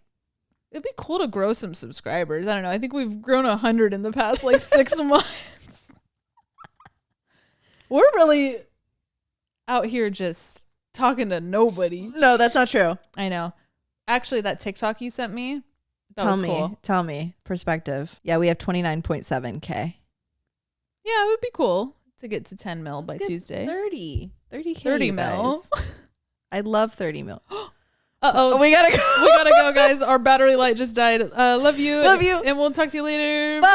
It'd be cool to grow some subscribers. I don't know. I think we've grown 100 in the past like 6 months. We're really out here just talking to nobody. No, that's not true. I know. Actually, that TikTok you sent me, was cool. Tell me perspective. Yeah, we have 29.7K. Yeah, it would be cool to get to 10 mil by Tuesday. 30K. 30 mil. I love 30 mil. Uh-oh. We gotta go. We gotta go, guys. Our battery light just died. Love you. Love you. And we'll talk to you later. Bye.